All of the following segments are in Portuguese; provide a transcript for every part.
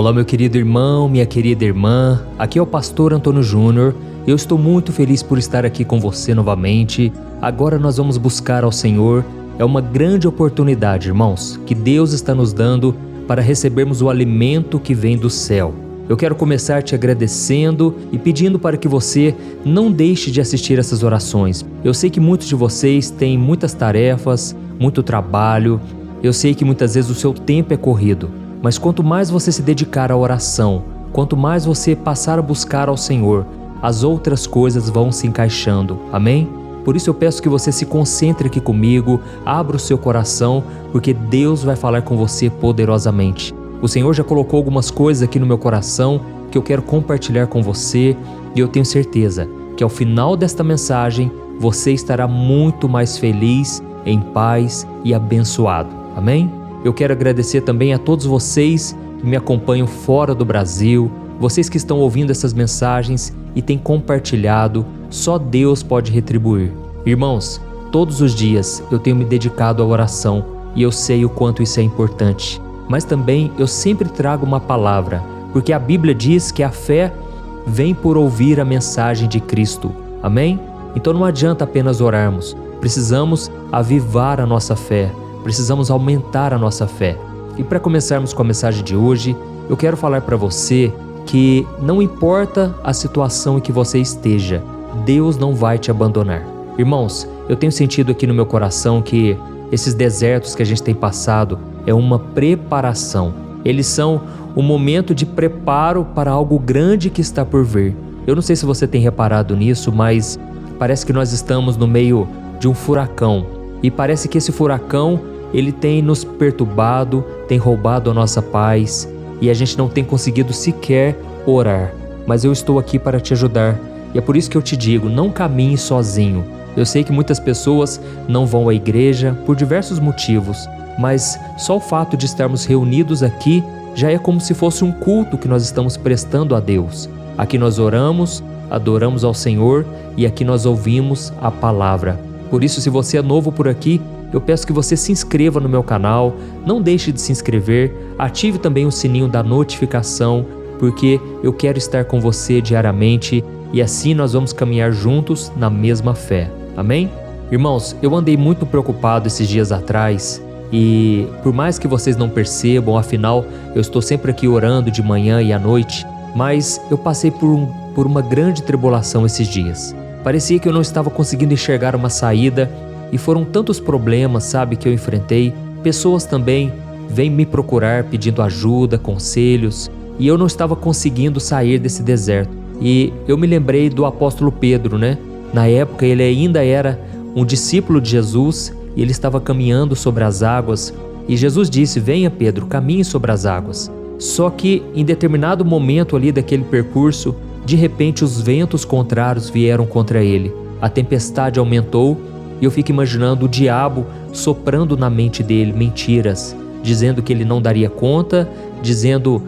Olá, meu querido irmão, minha querida irmã, aqui é o pastor Antônio Júnior. Eu estou muito feliz por estar aqui com você novamente. Agora nós vamos buscar ao Senhor. É uma grande oportunidade, irmãos, que Deus está nos dando para recebermos o alimento que vem do céu. Eu quero começar te agradecendo e pedindo para que você não deixe de assistir essas orações. Eu sei que muitos de vocês têm muitas tarefas, muito trabalho. Eu sei que muitas vezes o seu tempo é corrido. Mas quanto mais você se dedicar à oração, quanto mais você passar a buscar ao Senhor, as outras coisas vão se encaixando. Amém? Por isso eu peço que você se concentre aqui comigo, abra o seu coração, porque Deus vai falar com você poderosamente. O Senhor já colocou algumas coisas aqui no meu coração que eu quero compartilhar com você, e eu tenho certeza que ao final desta mensagem você estará muito mais feliz, em paz e abençoado. Amém? Eu quero agradecer também a todos vocês que me acompanham fora do Brasil, vocês que estão ouvindo essas mensagens e têm compartilhado. Só Deus pode retribuir. Irmãos, todos os dias eu tenho me dedicado à oração e eu sei o quanto isso é importante. Mas também eu sempre trago uma palavra, porque a Bíblia diz que a fé vem por ouvir a mensagem de Cristo. Amém? Então não adianta apenas orarmos, precisamos avivar a nossa fé. Precisamos aumentar a nossa fé. E para começarmos com a mensagem de hoje, eu quero falar para você que não importa a situação em que você esteja, Deus não vai te abandonar. Irmãos, eu tenho sentido aqui no meu coração que esses desertos que a gente tem passado é uma preparação. Eles são um momento de preparo para algo grande que está por vir. Eu não sei se você tem reparado nisso, mas parece que nós estamos no meio de um furacão. E parece que esse furacão, ele tem nos perturbado, tem roubado a nossa paz e a gente não tem conseguido sequer orar. Mas eu estou aqui para te ajudar e é por isso que eu te digo, não caminhe sozinho. Eu sei que muitas pessoas não vão à igreja por diversos motivos, mas só o fato de estarmos reunidos aqui já é como se fosse um culto que nós estamos prestando a Deus. Aqui nós oramos, adoramos ao Senhor e aqui nós ouvimos a palavra. Por isso, se você é novo por aqui, eu peço que você se inscreva no meu canal, não deixe de se inscrever, ative também o sininho da notificação, porque eu quero estar com você diariamente e assim nós vamos caminhar juntos na mesma fé. Amém? Irmãos, eu andei muito preocupado esses dias atrás e por mais que vocês não percebam, afinal eu estou sempre aqui orando de manhã e à noite, mas eu passei por uma grande tribulação esses dias. Parecia que eu não estava conseguindo enxergar uma saída e foram tantos problemas, sabe, que eu enfrentei. Pessoas também vêm me procurar pedindo ajuda, conselhos e eu não estava conseguindo sair desse deserto. E eu me lembrei do apóstolo Pedro, né? Na época ele ainda era um discípulo de Jesus e ele estava caminhando sobre as águas e Jesus disse: venha Pedro, caminhe sobre as águas. Só que em determinado momento ali daquele percurso, de repente os ventos contrários vieram contra ele, a tempestade aumentou e eu fico imaginando o diabo soprando na mente dele mentiras, dizendo que ele não daria conta, dizendo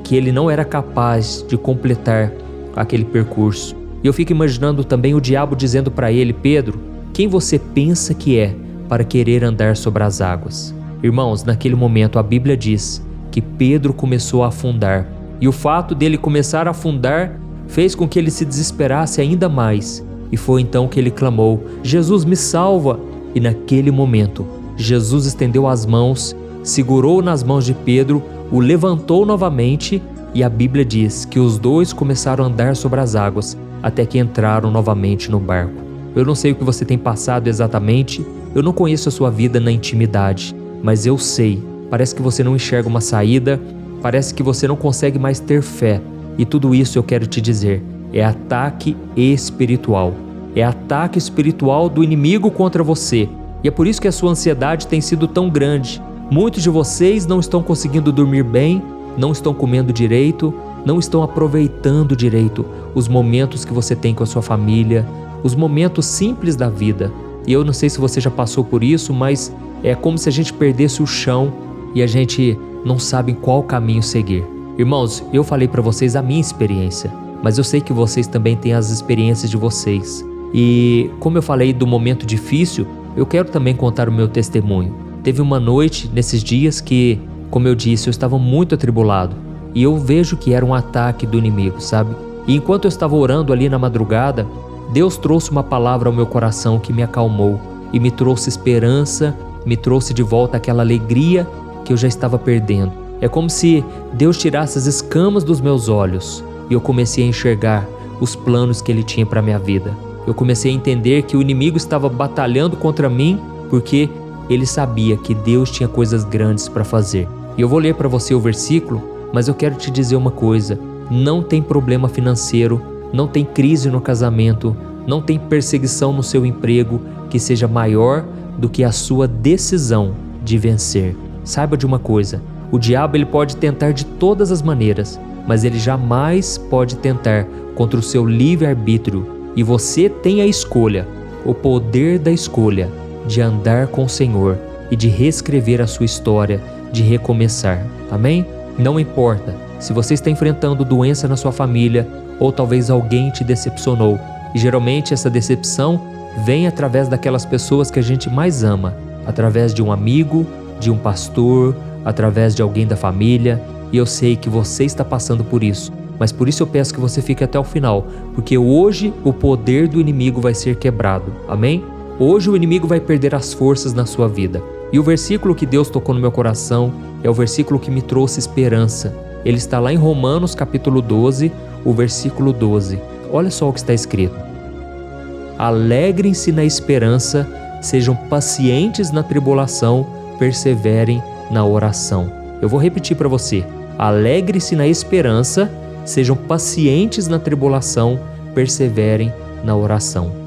que ele não era capaz de completar aquele percurso. E eu fico imaginando também o diabo dizendo para ele: Pedro, quem você pensa que é para querer andar sobre as águas? Irmãos, naquele momento a Bíblia diz que Pedro começou a afundar. E o fato dele começar a afundar fez com que ele se desesperasse ainda mais. E foi então que ele clamou: Jesus, me salva! E naquele momento, Jesus estendeu as mãos, segurou nas mãos de Pedro, o levantou novamente e a Bíblia diz que os dois começaram a andar sobre as águas até que entraram novamente no barco. Eu não sei o que você tem passado exatamente, eu não conheço a sua vida na intimidade, mas eu sei, parece que você não enxerga uma saída, parece que você não consegue mais ter fé. E tudo isso eu quero te dizer, é ataque espiritual. É ataque espiritual do inimigo contra você. E é por isso que a sua ansiedade tem sido tão grande. Muitos de vocês não estão conseguindo dormir bem, não estão comendo direito, não estão aproveitando direito os momentos que você tem com a sua família, os momentos simples da vida. E eu não sei se você já passou por isso, mas é como se a gente perdesse o chão e a gente não sabe em qual caminho seguir. Irmãos, eu falei para vocês a minha experiência, mas eu sei que vocês também têm as experiências de vocês. E como eu falei do momento difícil, eu quero também contar o meu testemunho. Teve uma noite nesses dias que como eu disse, eu estava muito atribulado e eu vejo que era um ataque do inimigo, sabe? E enquanto eu estava orando ali na madrugada, Deus trouxe uma palavra ao meu coração que me acalmou e me trouxe esperança, me trouxe de volta aquela alegria que eu já estava perdendo. É como se Deus tirasse as escamas dos meus olhos e eu comecei a enxergar os planos que Ele tinha para a minha vida. Eu comecei a entender que o inimigo estava batalhando contra mim porque ele sabia que Deus tinha coisas grandes para fazer. E eu vou ler para você o versículo, mas eu quero te dizer uma coisa: não tem problema financeiro, não tem crise no casamento, não tem perseguição no seu emprego que seja maior do que a sua decisão de vencer. Saiba de uma coisa: o diabo ele pode tentar de todas as maneiras, mas ele jamais pode tentar contra o seu livre-arbítrio. E você tem a escolha, o poder da escolha, de andar com o Senhor e de reescrever a sua história, de recomeçar. Amém? Não importa se você está enfrentando doença na sua família ou talvez alguém te decepcionou. E geralmente essa decepção vem através daquelas pessoas que a gente mais ama, através de um amigo, de um pastor, através de alguém da família. E eu sei que você está passando por isso, mas por isso eu peço que você fique até o final, porque hoje o poder do inimigo vai ser quebrado. Amém? Hoje o inimigo vai perder as forças na sua vida. E o versículo que Deus tocou no meu coração é o versículo que me trouxe esperança. Ele está lá em Romanos capítulo 12, o versículo 12. Olha só o que está escrito: alegrem-se na esperança, sejam pacientes na tribulação, perseverem na oração. Eu vou repetir para você: alegre-se na esperança, sejam pacientes na tribulação, perseverem na oração.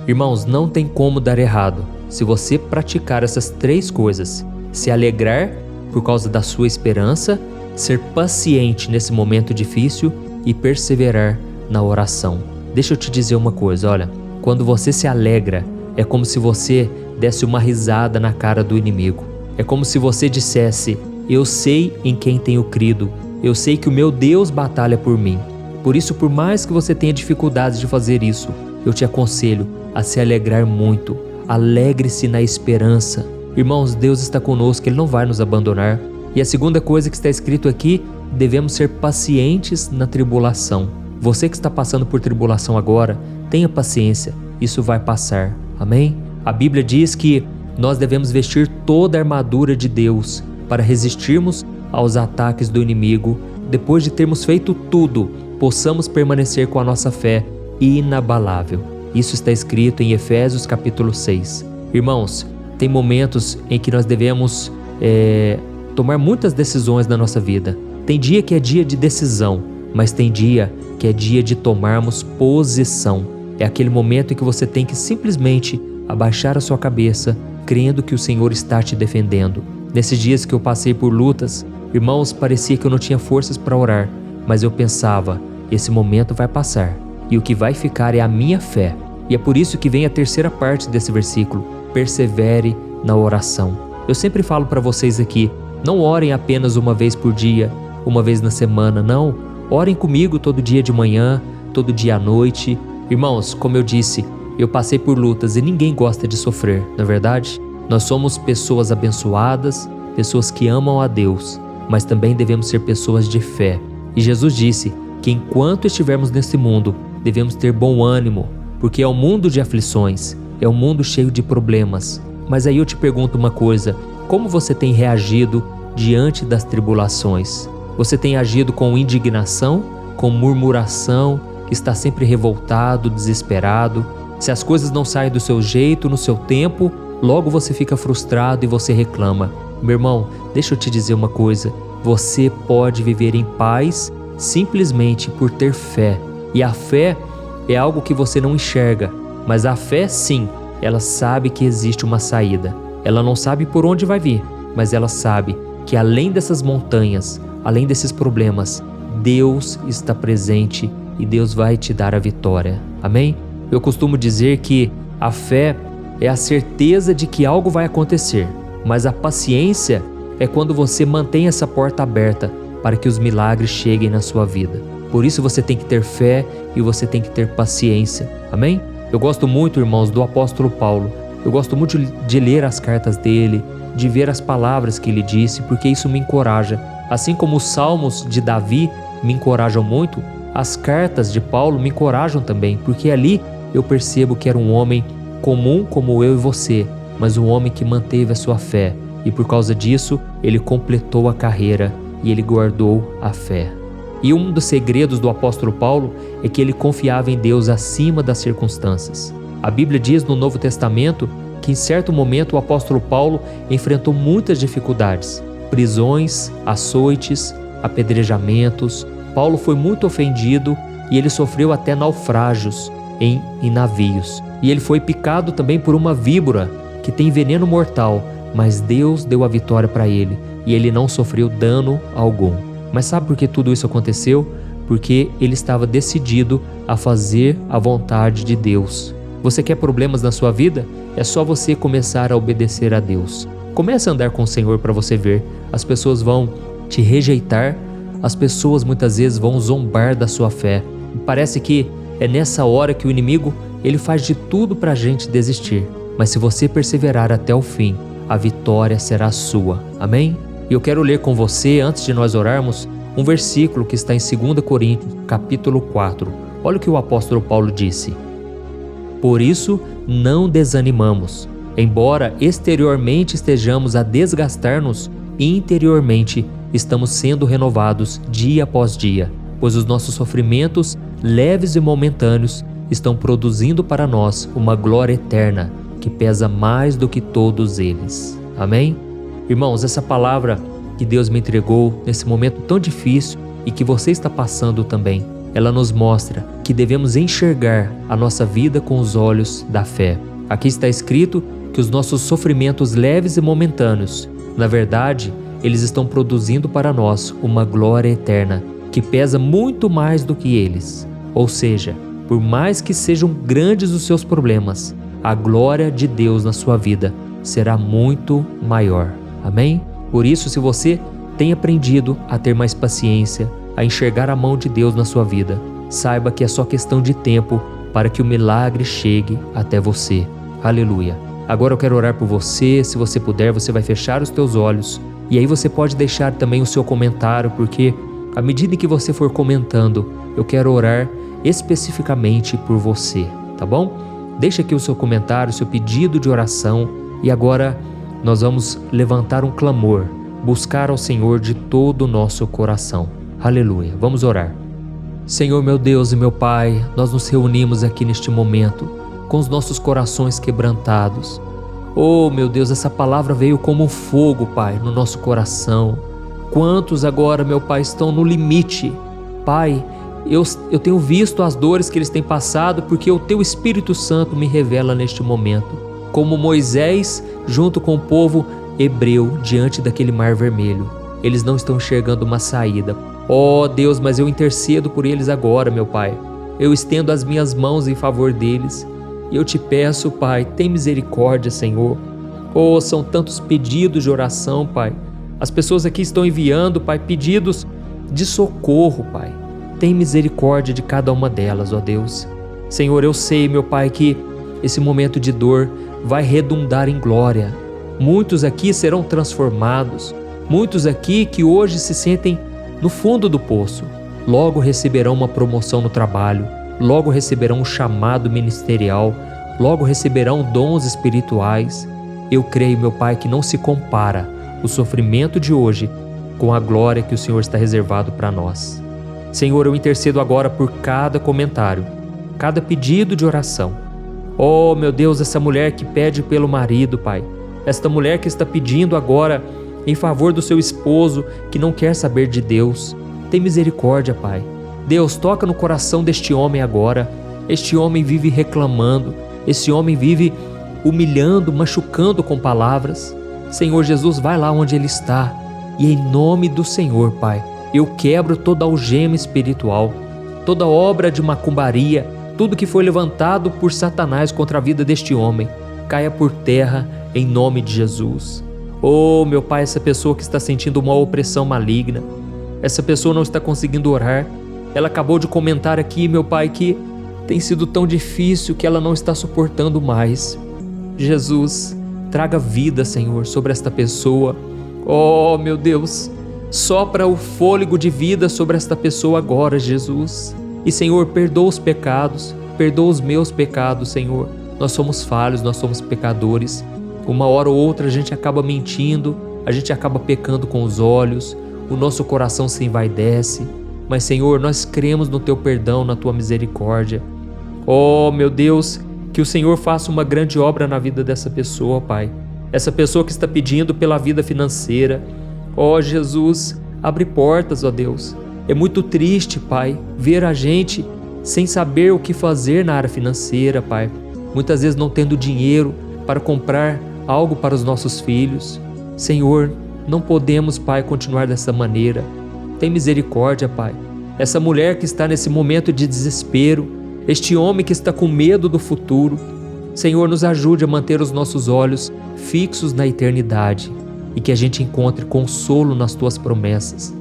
Irmãos, não tem como dar errado se você praticar essas três coisas: se alegrar por causa da sua esperança, ser paciente nesse momento difícil e perseverar na oração. Deixa eu te dizer uma coisa, olha, quando você se alegra, é como se você desse uma risada na cara do inimigo. É como se você dissesse: eu sei em quem tenho crido, eu sei que o meu Deus batalha por mim. Por isso, por mais que você tenha dificuldades de fazer isso, eu te aconselho a se alegrar muito. Alegre-se na esperança. Irmãos, Deus está conosco, Ele não vai nos abandonar. E a segunda coisa que está escrito aqui: devemos ser pacientes na tribulação. Você que está passando por tribulação agora, tenha paciência, isso vai passar. Amém? A Bíblia diz que nós devemos vestir toda a armadura de Deus para resistirmos aos ataques do inimigo. Depois de termos feito tudo, possamos permanecer com a nossa fé inabalável. Isso está escrito em Efésios capítulo 6. Irmãos, tem momentos em que nós devemos tomar muitas decisões na nossa vida. Tem dia que é dia de decisão, mas tem dia que é dia de tomarmos posição. É aquele momento em que você tem que simplesmente abaixar a sua cabeça, crendo que o Senhor está te defendendo. Nesses dias que eu passei por lutas, irmãos, parecia que eu não tinha forças para orar, mas eu pensava: esse momento vai passar e o que vai ficar é a minha fé. E é por isso que vem a terceira parte desse versículo: persevere na oração. Eu sempre falo para vocês aqui: não orem apenas uma vez por dia, uma vez na semana, não. Orem comigo todo dia de manhã, todo dia à noite. Irmãos, como eu disse, eu passei por lutas e ninguém gosta de sofrer, não é verdade? Nós somos pessoas abençoadas, pessoas que amam a Deus, mas também devemos ser pessoas de fé. E Jesus disse que enquanto estivermos nesse mundo, devemos ter bom ânimo, porque é um mundo de aflições, é um mundo cheio de problemas. Mas aí eu te pergunto uma coisa: como você tem reagido diante das tribulações? Você tem agido com indignação, com murmuração, está sempre revoltado, desesperado? Se as coisas não saem do seu jeito, no seu tempo, logo você fica frustrado e você reclama. Meu irmão, deixa eu te dizer uma coisa: você pode viver em paz simplesmente por ter fé. E a fé é algo que você não enxerga, mas a fé, sim, ela sabe que existe uma saída. Ela não sabe por onde vai vir, mas ela sabe que além dessas montanhas, além desses problemas, Deus está presente e Deus vai te dar a vitória. Amém? Eu costumo dizer que a fé é a certeza de que algo vai acontecer, mas a paciência é quando você mantém essa porta aberta para que os milagres cheguem na sua vida. Por isso você tem que ter fé e você tem que ter paciência. Amém? Eu gosto muito, irmãos, do apóstolo Paulo. Eu gosto muito de ler as cartas dele, de ver as palavras que ele disse, porque isso me encoraja. Assim como os salmos de Davi me encorajam muito, as cartas de Paulo me encorajam também, porque ali eu percebo que era um homem comum como eu e você, mas um homem que manteve a sua fé, e por causa disso ele completou a carreira e ele guardou a fé. E um dos segredos do apóstolo Paulo é que ele confiava em Deus acima das circunstâncias. A Bíblia diz no Novo Testamento que em certo momento o apóstolo Paulo enfrentou muitas dificuldades, prisões, açoites, apedrejamentos. Paulo foi muito ofendido e ele sofreu até naufrágios em navios. E ele foi picado também por uma víbora que tem veneno mortal, mas Deus deu a vitória para ele e ele não sofreu dano algum. Mas sabe por que tudo isso aconteceu? Porque ele estava decidido a fazer a vontade de Deus. Você quer problemas na sua vida? É só você começar a obedecer a Deus. Comece a andar com o Senhor para você ver. As pessoas vão te rejeitar, as pessoas muitas vezes vão zombar da sua fé. E parece que é nessa hora que o inimigo ele faz de tudo para a gente desistir. Mas se você perseverar até o fim, a vitória será sua. Amém? E eu quero ler com você, antes de nós orarmos, um versículo que está em 2 Coríntios, capítulo 4. Olha o que o apóstolo Paulo disse. Por isso, não desanimamos. Embora exteriormente estejamos a desgastar-nos, interiormente estamos sendo renovados dia após dia, pois os nossos sofrimentos, leves e momentâneos, estão produzindo para nós uma glória eterna, que pesa mais do que todos eles. Amém? Irmãos, essa palavra que Deus me entregou nesse momento tão difícil e que você está passando também, ela nos mostra que devemos enxergar a nossa vida com os olhos da fé. Aqui está escrito que os nossos sofrimentos leves e momentâneos, na verdade, eles estão produzindo para nós uma glória eterna, que pesa muito mais do que eles. Ou seja, por mais que sejam grandes os seus problemas, a glória de Deus na sua vida será muito maior. Amém? Por isso, se você tem aprendido a ter mais paciência, a enxergar a mão de Deus na sua vida, saiba que é só questão de tempo para que o milagre chegue até você. Aleluia! Agora eu quero orar por você. Se você puder, você vai fechar os teus olhos e aí você pode deixar também o seu comentário, porque à medida que você for comentando, eu quero orar especificamente por você, tá bom? Deixa aqui o seu comentário, o seu pedido de oração e agora nós vamos levantar um clamor, buscar ao Senhor de todo o nosso coração. Aleluia! Vamos orar. Senhor meu Deus e meu Pai, nós nos reunimos aqui neste momento com os nossos corações quebrantados. Oh meu Deus, essa palavra veio como um fogo, Pai, no nosso coração. Quantos agora, meu Pai, estão no limite? Pai, eu tenho visto as dores que eles têm passado porque o Teu Espírito Santo me revela neste momento. Como Moisés junto com o povo hebreu diante daquele mar vermelho. Eles não estão enxergando uma saída. Oh Deus, mas eu intercedo por eles agora, meu Pai. Eu estendo as minhas mãos em favor deles. E eu te peço, Pai, tem misericórdia, Senhor. Oh, são tantos pedidos de oração, Pai. As pessoas aqui estão enviando, Pai, pedidos de socorro, Pai. Tem misericórdia de cada uma delas, ó Deus. Senhor, eu sei, meu Pai, que esse momento de dor vai redundar em glória. Muitos aqui serão transformados. Muitos aqui que hoje se sentem no fundo do poço, logo receberão uma promoção no trabalho, logo receberão um chamado ministerial, logo receberão dons espirituais. Eu creio, meu Pai, que não se compara o sofrimento de hoje com a glória que o Senhor está reservado para nós. Senhor, eu intercedo agora por cada comentário, cada pedido de oração. Oh, meu Deus, essa mulher que pede pelo marido, Pai, esta mulher que está pedindo agora em favor do seu esposo que não quer saber de Deus. Tem misericórdia, Pai. Deus, toca no coração deste homem agora. Este homem vive reclamando, esse homem vive humilhando, machucando com palavras. Senhor Jesus, vai lá onde ele está e em nome do Senhor, Pai, eu quebro toda algema espiritual, toda obra de macumbaria, tudo que foi levantado por Satanás contra a vida deste homem, caia por terra em nome de Jesus. Oh, meu Pai, essa pessoa que está sentindo uma opressão maligna, essa pessoa não está conseguindo orar, ela acabou de comentar aqui, meu Pai, que tem sido tão difícil que ela não está suportando mais. Jesus, traga vida, Senhor, sobre esta pessoa. Oh, meu Deus, sopra o fôlego de vida sobre esta pessoa agora, Jesus. E, Senhor, perdoa os pecados, perdoa os meus pecados, Senhor. Nós somos falhos, nós somos pecadores. Uma hora ou outra a gente acaba mentindo, a gente acaba pecando com os olhos, o nosso coração se envaidece. Mas, Senhor, nós cremos no Teu perdão, na Tua misericórdia. Oh, meu Deus, que o Senhor faça uma grande obra na vida dessa pessoa, Pai. Essa pessoa que está pedindo pela vida financeira. Oh, Jesus, abre portas, ó Deus. É muito triste, Pai, ver a gente sem saber o que fazer na área financeira, Pai. Muitas vezes não tendo dinheiro para comprar algo para os nossos filhos. Senhor, não podemos, Pai, continuar dessa maneira. Tem misericórdia, Pai. Essa mulher que está nesse momento de desespero, este homem que está com medo do futuro. Senhor, nos ajude a manter os nossos olhos fixos na eternidade e que a gente encontre consolo nas Tuas promessas.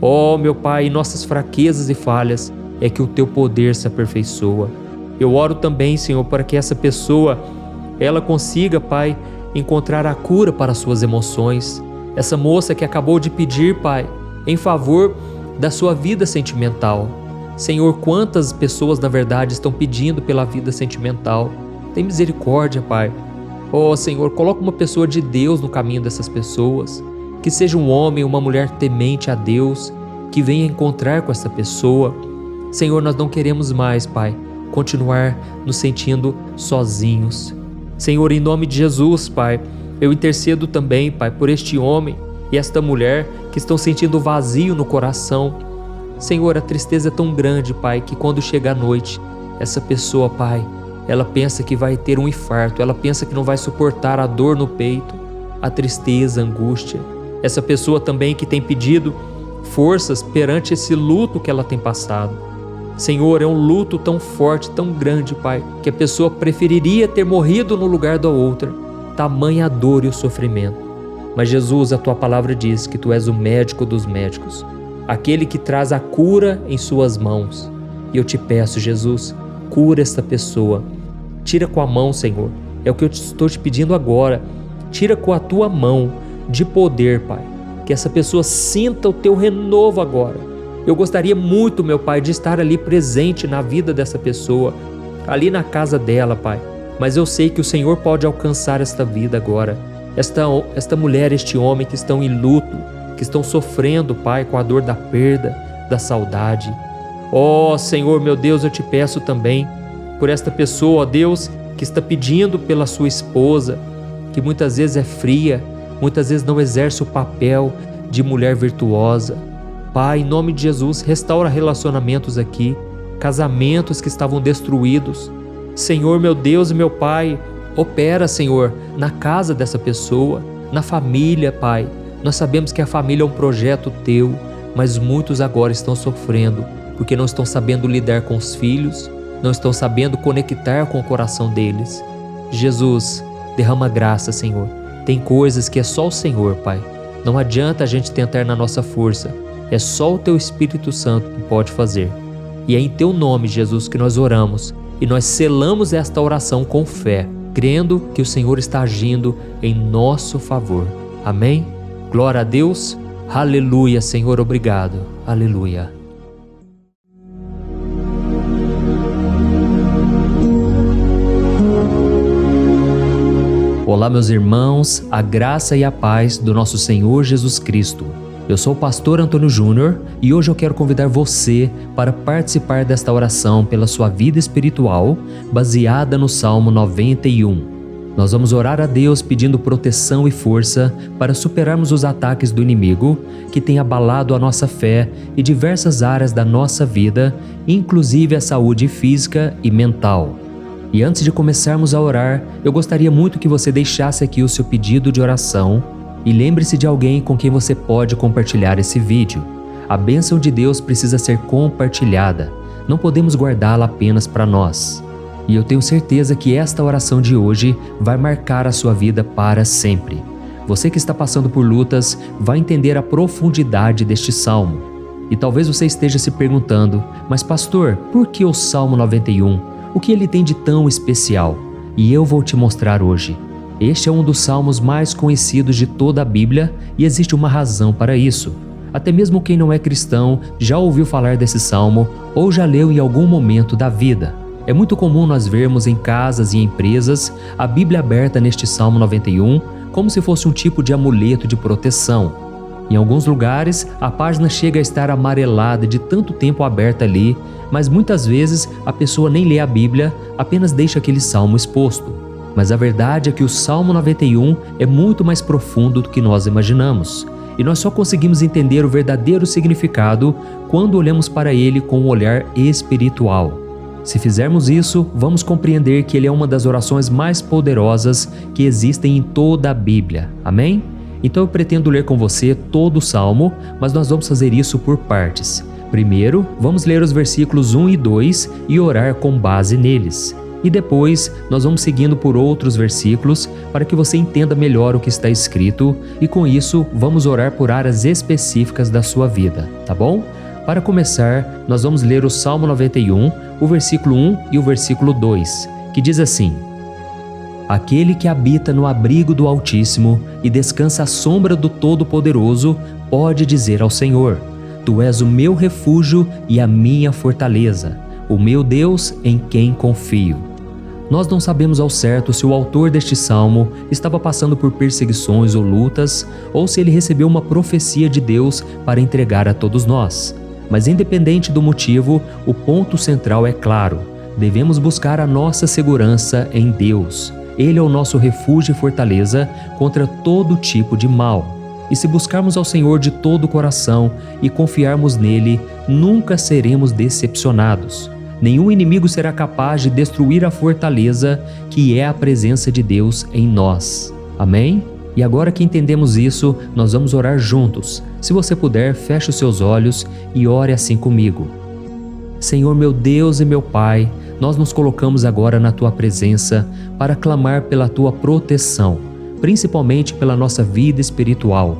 Oh, meu Pai, em nossas fraquezas e falhas é que o Teu poder se aperfeiçoa. Eu oro também, Senhor, para que essa pessoa, ela consiga, Pai, encontrar a cura para suas emoções. Essa moça que acabou de pedir, Pai, em favor da sua vida sentimental. Senhor, quantas pessoas, na verdade, estão pedindo pela vida sentimental. Tem misericórdia, Pai. Oh, Senhor, coloca uma pessoa de Deus no caminho dessas pessoas. Que seja um homem, uma mulher temente a Deus, que venha encontrar com essa pessoa. Senhor, nós não queremos mais, Pai, continuar nos sentindo sozinhos. Senhor, em nome de Jesus, Pai, eu intercedo também, Pai, por este homem e esta mulher que estão sentindo vazio no coração. Senhor, a tristeza é tão grande, Pai, que quando chega a noite, essa pessoa, Pai, ela pensa que vai ter um infarto, ela pensa que não vai suportar a dor no peito, a tristeza, a angústia. Essa pessoa também que tem pedido forças perante esse luto que ela tem passado. Senhor, é um luto tão forte, tão grande, Pai, que a pessoa preferiria ter morrido no lugar da outra. Tamanha a dor e o sofrimento. Mas Jesus, a Tua palavra diz que Tu és o médico dos médicos, aquele que traz a cura em Suas mãos. E eu te peço, Jesus, cura esta pessoa. Tira com a mão, Senhor. É o que eu estou te pedindo agora. Tira com a Tua mão de poder, Pai. Que essa pessoa sinta o Teu renovo agora. Eu gostaria muito, meu Pai, de estar ali presente na vida dessa pessoa, ali na casa dela, Pai. Mas eu sei que o Senhor pode alcançar esta vida agora. Esta mulher, este homem que estão em luto, que estão sofrendo, Pai, com a dor da perda, da saudade. Oh, Senhor, meu Deus, eu te peço também por esta pessoa, ó Deus, que está pedindo pela sua esposa, que muitas vezes é fria, muitas vezes não exerce o papel de mulher virtuosa. Pai, em nome de Jesus, restaura relacionamentos aqui, casamentos que estavam destruídos. Senhor, meu Deus e meu Pai, opera, Senhor, na casa dessa pessoa, na família, Pai. Nós sabemos que a família é um projeto Teu, mas muitos agora estão sofrendo, porque não estão sabendo lidar com os filhos, não estão sabendo conectar com o coração deles. Jesus, derrama graça, Senhor. Tem coisas que é só o Senhor, Pai. Não adianta a gente tentar na nossa força. É só o Teu Espírito Santo que pode fazer. E é em Teu nome, Jesus, que nós oramos. E nós selamos esta oração com fé, crendo que o Senhor está agindo em nosso favor. Amém? Glória a Deus. Aleluia, Senhor, obrigado. Aleluia. Olá, meus irmãos, a graça e a paz do nosso Senhor Jesus Cristo. Eu sou o pastor Antônio Júnior e hoje eu quero convidar você para participar desta oração pela sua vida espiritual, baseada no Salmo 91. Nós vamos orar a Deus pedindo proteção e força para superarmos os ataques do inimigo que tem abalado a nossa fé e diversas áreas da nossa vida, inclusive a saúde física e mental. E antes de começarmos a orar, eu gostaria muito que você deixasse aqui o seu pedido de oração e lembre-se de alguém com quem você pode compartilhar esse vídeo. A bênção de Deus precisa ser compartilhada, não podemos guardá-la apenas para nós. E eu tenho certeza que esta oração de hoje vai marcar a sua vida para sempre. Você que está passando por lutas vai entender a profundidade deste salmo. E talvez você esteja se perguntando, mas pastor, por que o Salmo 91? O que ele tem de tão especial? e eu vou te mostrar hoje. Este é um dos salmos mais conhecidos de toda a Bíblia e existe uma razão para isso. Até mesmo quem não é cristão já ouviu falar desse salmo ou já leu em algum momento da vida. É muito comum nós vermos em casas e empresas a Bíblia aberta neste Salmo 91 como se fosse um tipo de amuleto de proteção. Em alguns lugares, a página chega a estar amarelada de tanto tempo aberta ali, mas muitas vezes a pessoa nem lê a Bíblia, apenas deixa aquele salmo exposto. Mas a verdade é que o Salmo 91 é muito mais profundo do que nós imaginamos. E nós só conseguimos entender o verdadeiro significado quando olhamos para ele com um olhar espiritual. Se fizermos isso, vamos compreender que ele é uma das orações mais poderosas que existem em toda a Bíblia. Amém? Então eu pretendo ler com você todo o Salmo, mas nós vamos fazer isso por partes. Primeiro, vamos ler os versículos 1 e 2 e orar com base neles. E depois, nós vamos seguindo por outros versículos para que você entenda melhor o que está escrito e com isso, vamos orar por áreas específicas da sua vida, tá bom? Para começar, nós vamos ler o Salmo 91, o versículo 1 e o versículo 2, que diz assim: Aquele que habita no abrigo do Altíssimo e descansa à sombra do Todo-Poderoso pode dizer ao Senhor: Tu és o meu refúgio e a minha fortaleza, o meu Deus em quem confio. Nós não sabemos ao certo se o autor deste salmo estava passando por perseguições ou lutas, ou se ele recebeu uma profecia de Deus para entregar a todos nós. Mas independente do motivo, o ponto central é claro: devemos buscar a nossa segurança em Deus. Ele é o nosso refúgio e fortaleza contra todo tipo de mal. E se buscarmos ao Senhor de todo o coração e confiarmos nele, nunca seremos decepcionados. Nenhum inimigo será capaz de destruir a fortaleza que é a presença de Deus em nós. Amém? E agora que entendemos isso, nós vamos orar juntos. Se você puder, feche os seus olhos e ore assim comigo. Senhor meu Deus e meu Pai, nós nos colocamos agora na Tua presença para clamar pela Tua proteção, principalmente pela nossa vida espiritual.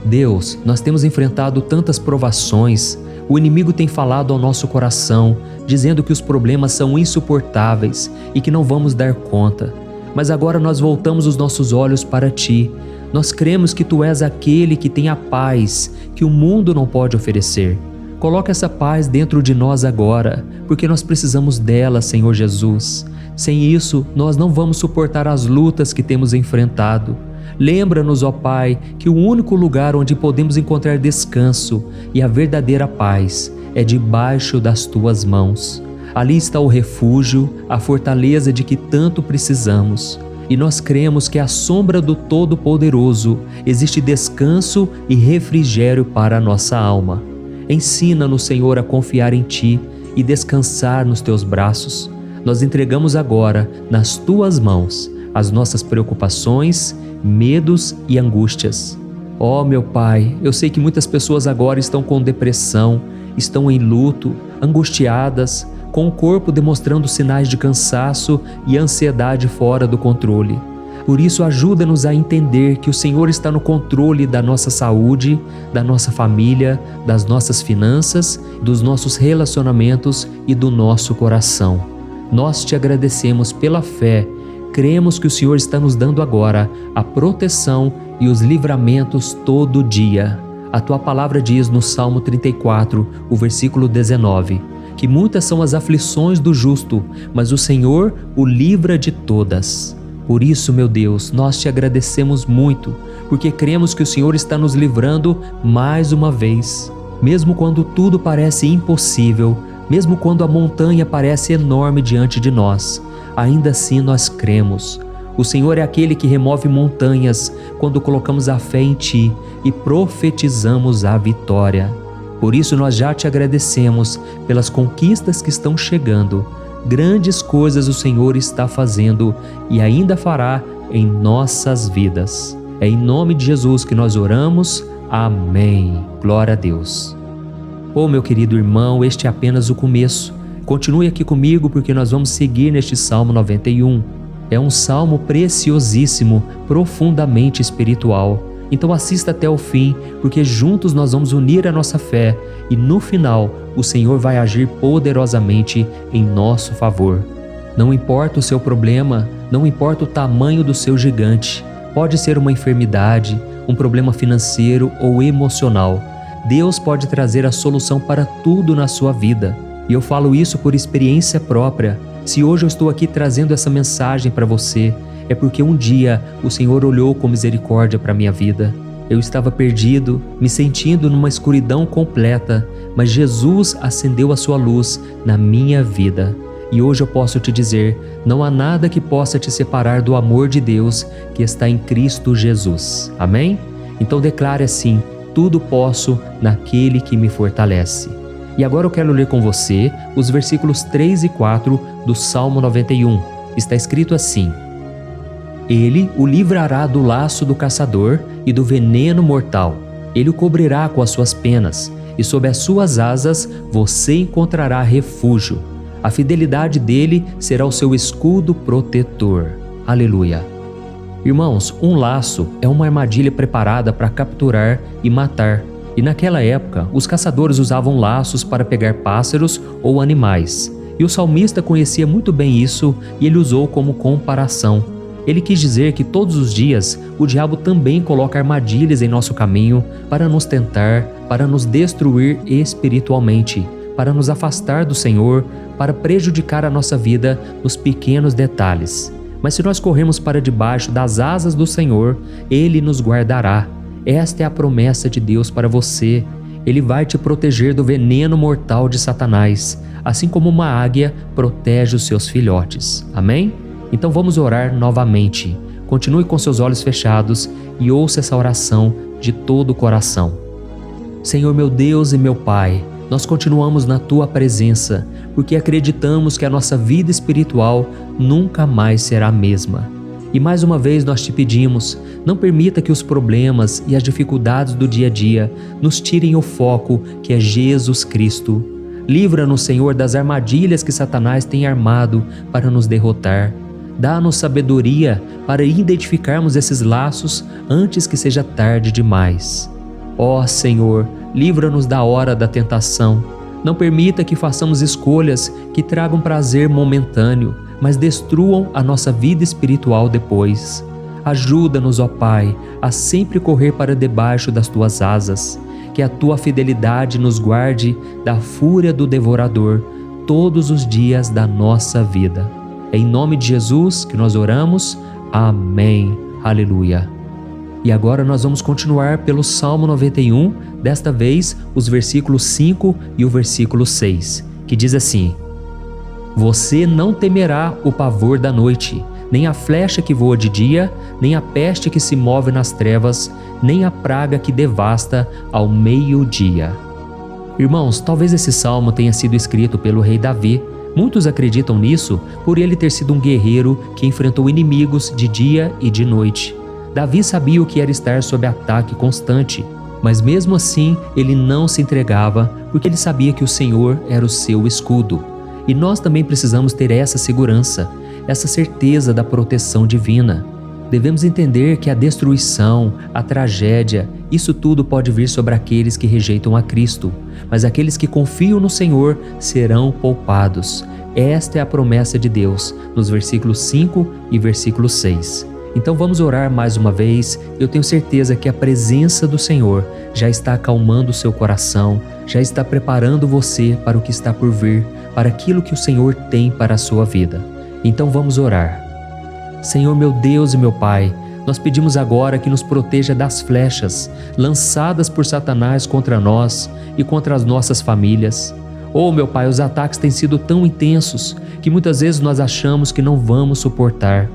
Deus, nós temos enfrentado tantas provações, o inimigo tem falado ao nosso coração, dizendo que os problemas são insuportáveis e que não vamos dar conta. Mas agora nós voltamos os nossos olhos para Ti. Nós cremos que Tu és aquele que tem a paz que o mundo não pode oferecer. Coloca essa paz dentro de nós agora, porque nós precisamos dela, Senhor Jesus. Sem isso, nós não vamos suportar as lutas que temos enfrentado. Lembra-nos, ó Pai, que o único lugar onde podemos encontrar descanso e a verdadeira paz é debaixo das Tuas mãos. Ali está o refúgio, a fortaleza de que tanto precisamos. E nós cremos que à sombra do Todo-Poderoso existe descanso e refrigério para a nossa alma. Ensina-nos, Senhor, a confiar em Ti e descansar nos Teus braços. Nós entregamos agora, nas Tuas mãos, as nossas preocupações, medos e angústias. Ó meu Pai, eu sei que muitas pessoas agora estão com depressão, estão em luto, angustiadas, com o corpo demonstrando sinais de cansaço e ansiedade fora do controle. Por isso, ajuda-nos a entender que o Senhor está no controle da nossa saúde, da nossa família, das nossas finanças, dos nossos relacionamentos e do nosso coração. Nós Te agradecemos pela fé. Cremos que o Senhor está nos dando agora a proteção e os livramentos todo dia. A Tua palavra diz no Salmo 34, o versículo 19, que muitas são as aflições do justo, mas o Senhor o livra de todas. Por isso, meu Deus, nós Te agradecemos muito, porque cremos que o Senhor está nos livrando mais uma vez. Mesmo quando tudo parece impossível, mesmo quando a montanha parece enorme diante de nós, ainda assim nós cremos. O Senhor é aquele que remove montanhas quando colocamos a fé em Ti e profetizamos a vitória. Por isso nós já Te agradecemos pelas conquistas que estão chegando. Grandes coisas o Senhor está fazendo e ainda fará em nossas vidas. É em nome de Jesus que nós oramos. Amém. Glória a Deus. Oh, meu querido irmão, este é apenas o começo. Continue aqui comigo porque nós vamos seguir neste Salmo 91. É um salmo preciosíssimo, profundamente espiritual. Então assista até o fim, porque juntos nós vamos unir a nossa fé e no final o Senhor vai agir poderosamente em nosso favor. Não importa o seu problema, não importa o tamanho do seu gigante. Pode ser uma enfermidade, um problema financeiro ou emocional. Deus pode trazer a solução para tudo na sua vida. E eu falo isso por experiência própria. Se hoje eu estou aqui trazendo essa mensagem para você, é porque um dia o Senhor olhou com misericórdia para a minha vida. Eu estava perdido, me sentindo numa escuridão completa, mas Jesus acendeu a sua luz na minha vida. E hoje eu posso te dizer, não há nada que possa te separar do amor de Deus que está em Cristo Jesus. Amém? Então declare assim: tudo posso naquele que me fortalece. E agora eu quero ler com você os versículos 3 e 4 do Salmo 91. Está escrito assim: Ele o livrará do laço do caçador e do veneno mortal. Ele o cobrirá com as suas penas, e sob as suas asas você encontrará refúgio. A fidelidade dele será o seu escudo protetor. Aleluia. Irmãos, um laço é uma armadilha preparada para capturar e matar. E naquela época, os caçadores usavam laços para pegar pássaros ou animais. E o salmista conhecia muito bem isso e ele usou como comparação. Ele quis dizer que todos os dias o diabo também coloca armadilhas em nosso caminho para nos tentar, para nos destruir espiritualmente, para nos afastar do Senhor, para prejudicar a nossa vida nos pequenos detalhes. Mas se nós corrermos para debaixo das asas do Senhor, Ele nos guardará. Esta é a promessa de Deus para você. Ele vai te proteger do veneno mortal de Satanás, assim como uma águia protege os seus filhotes. Amém? Então vamos orar novamente. Continue com seus olhos fechados e ouça essa oração de todo o coração. Senhor meu Deus e meu Pai, nós continuamos na Tua presença, porque acreditamos que a nossa vida espiritual nunca mais será a mesma. E mais uma vez nós te pedimos, não permita que os problemas e as dificuldades do dia a dia nos tirem o foco que é Jesus Cristo. Livra-nos, Senhor, das armadilhas que Satanás tem armado para nos derrotar. Dá-nos sabedoria para identificarmos esses laços antes que seja tarde demais. Ó Senhor, livra-nos da hora da tentação. Não permita que façamos escolhas que tragam prazer momentâneo, mas destruam a nossa vida espiritual depois. Ajuda-nos, ó Pai, a sempre correr para debaixo das Tuas asas, que a Tua fidelidade nos guarde da fúria do devorador todos os dias da nossa vida. É em nome de Jesus que nós oramos. Amém. Aleluia. E agora nós vamos continuar pelo Salmo 91, desta vez os versículos 5 e o versículo 6, que diz assim: Você não temerá o pavor da noite, nem a flecha que voa de dia, nem a peste que se move nas trevas, nem a praga que devasta ao meio-dia. Irmãos, talvez esse salmo tenha sido escrito pelo rei Davi. Muitos acreditam nisso por ele ter sido um guerreiro que enfrentou inimigos de dia e de noite. Davi sabia o que era estar sob ataque constante, mas mesmo assim ele não se entregava porque ele sabia que o Senhor era o seu escudo. E nós também precisamos ter essa segurança, essa certeza da proteção divina. Devemos entender que a destruição, a tragédia, isso tudo pode vir sobre aqueles que rejeitam a Cristo, mas aqueles que confiam no Senhor serão poupados. Esta é a promessa de Deus, nos versículos 5 e versículo 6. Então vamos orar mais uma vez. Eu tenho certeza que a presença do Senhor já está acalmando o seu coração, já está preparando você para o que está por vir, para aquilo que o Senhor tem para a sua vida. Então vamos orar. Senhor meu Deus e meu Pai, nós pedimos agora que nos proteja das flechas lançadas por Satanás contra nós e contra as nossas famílias. Oh meu Pai, os ataques têm sido tão intensos que muitas vezes nós achamos que não vamos suportar.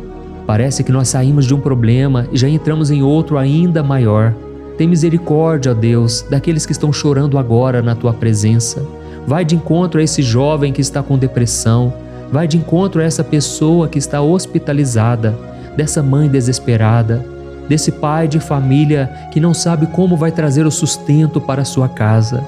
Parece que nós saímos de um problema e já entramos em outro ainda maior. Tem misericórdia, ó Deus, daqueles que estão chorando agora na Tua presença. Vai de encontro a esse jovem que está com depressão. Vai de encontro a essa pessoa que está hospitalizada, dessa mãe desesperada, desse pai de família que não sabe como vai trazer o sustento para a sua casa.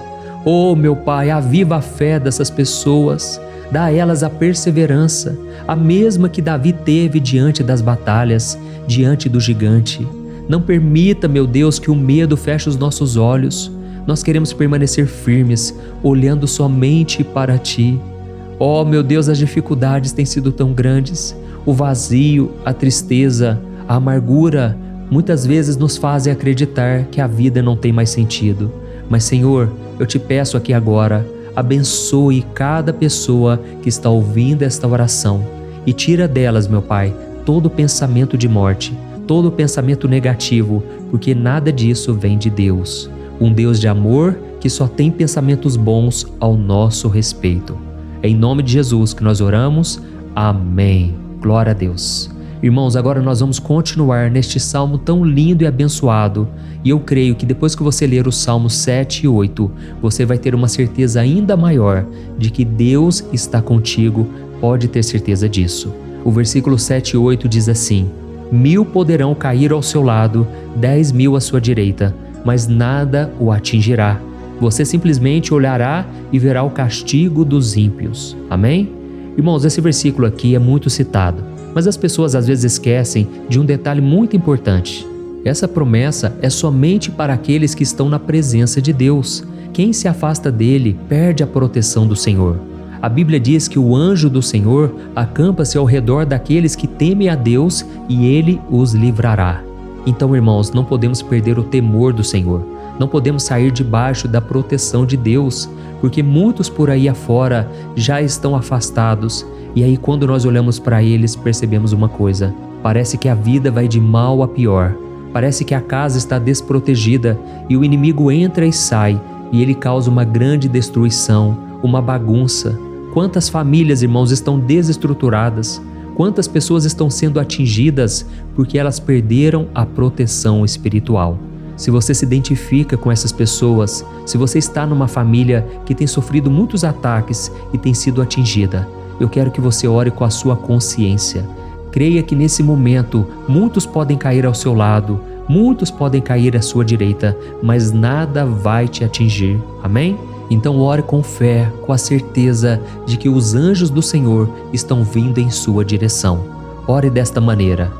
Oh, meu Pai, aviva a fé dessas pessoas, dá a elas a perseverança, a mesma que Davi teve diante das batalhas, diante do gigante. Não permita, meu Deus, que o medo feche os nossos olhos. Nós queremos permanecer firmes, olhando somente para Ti. Oh, meu Deus, as dificuldades têm sido tão grandes. O vazio, a tristeza, a amargura, muitas vezes nos fazem acreditar que a vida não tem mais sentido. Mas, Senhor, eu te peço aqui agora, abençoe cada pessoa que está ouvindo esta oração e tira delas, meu Pai, todo pensamento de morte, todo pensamento negativo, porque nada disso vem de Deus. Um Deus de amor que só tem pensamentos bons ao nosso respeito. É em nome de Jesus que nós oramos. Amém. Glória a Deus. Irmãos, agora nós vamos continuar neste salmo tão lindo e abençoado. E eu creio que depois que você ler os salmos 7 e 8, você vai ter uma certeza ainda maior de que Deus está contigo. Pode ter certeza disso. O versículo 7 e 8 diz assim: 1000 poderão cair ao seu lado, 10.000 à sua direita, mas nada o atingirá. Você simplesmente olhará e verá o castigo dos ímpios. Amém? Irmãos, esse versículo aqui é muito citado, mas as pessoas às vezes esquecem de um detalhe muito importante. Essa promessa é somente para aqueles que estão na presença de Deus. Quem se afasta dele perde a proteção do Senhor. A Bíblia diz que o anjo do Senhor acampa-se ao redor daqueles que temem a Deus e ele os livrará. Então, irmãos, não podemos perder o temor do Senhor. Não podemos sair debaixo da proteção de Deus, porque muitos por aí afora já estão afastados. E aí, quando nós olhamos para eles, percebemos uma coisa: parece que a vida vai de mal a pior. Parece que a casa está desprotegida e o inimigo entra e sai, e ele causa uma grande destruição, uma bagunça. Quantas famílias, irmãos, estão desestruturadas? Quantas pessoas estão sendo atingidas porque elas perderam a proteção espiritual? Se você se identifica com essas pessoas, se você está numa família que tem sofrido muitos ataques e tem sido atingida, eu quero que você ore com a sua consciência. Creia que nesse momento muitos podem cair ao seu lado, muitos podem cair à sua direita, mas nada vai te atingir. Amém? Então ore com fé, com a certeza de que os anjos do Senhor estão vindo em sua direção. Ore desta maneira: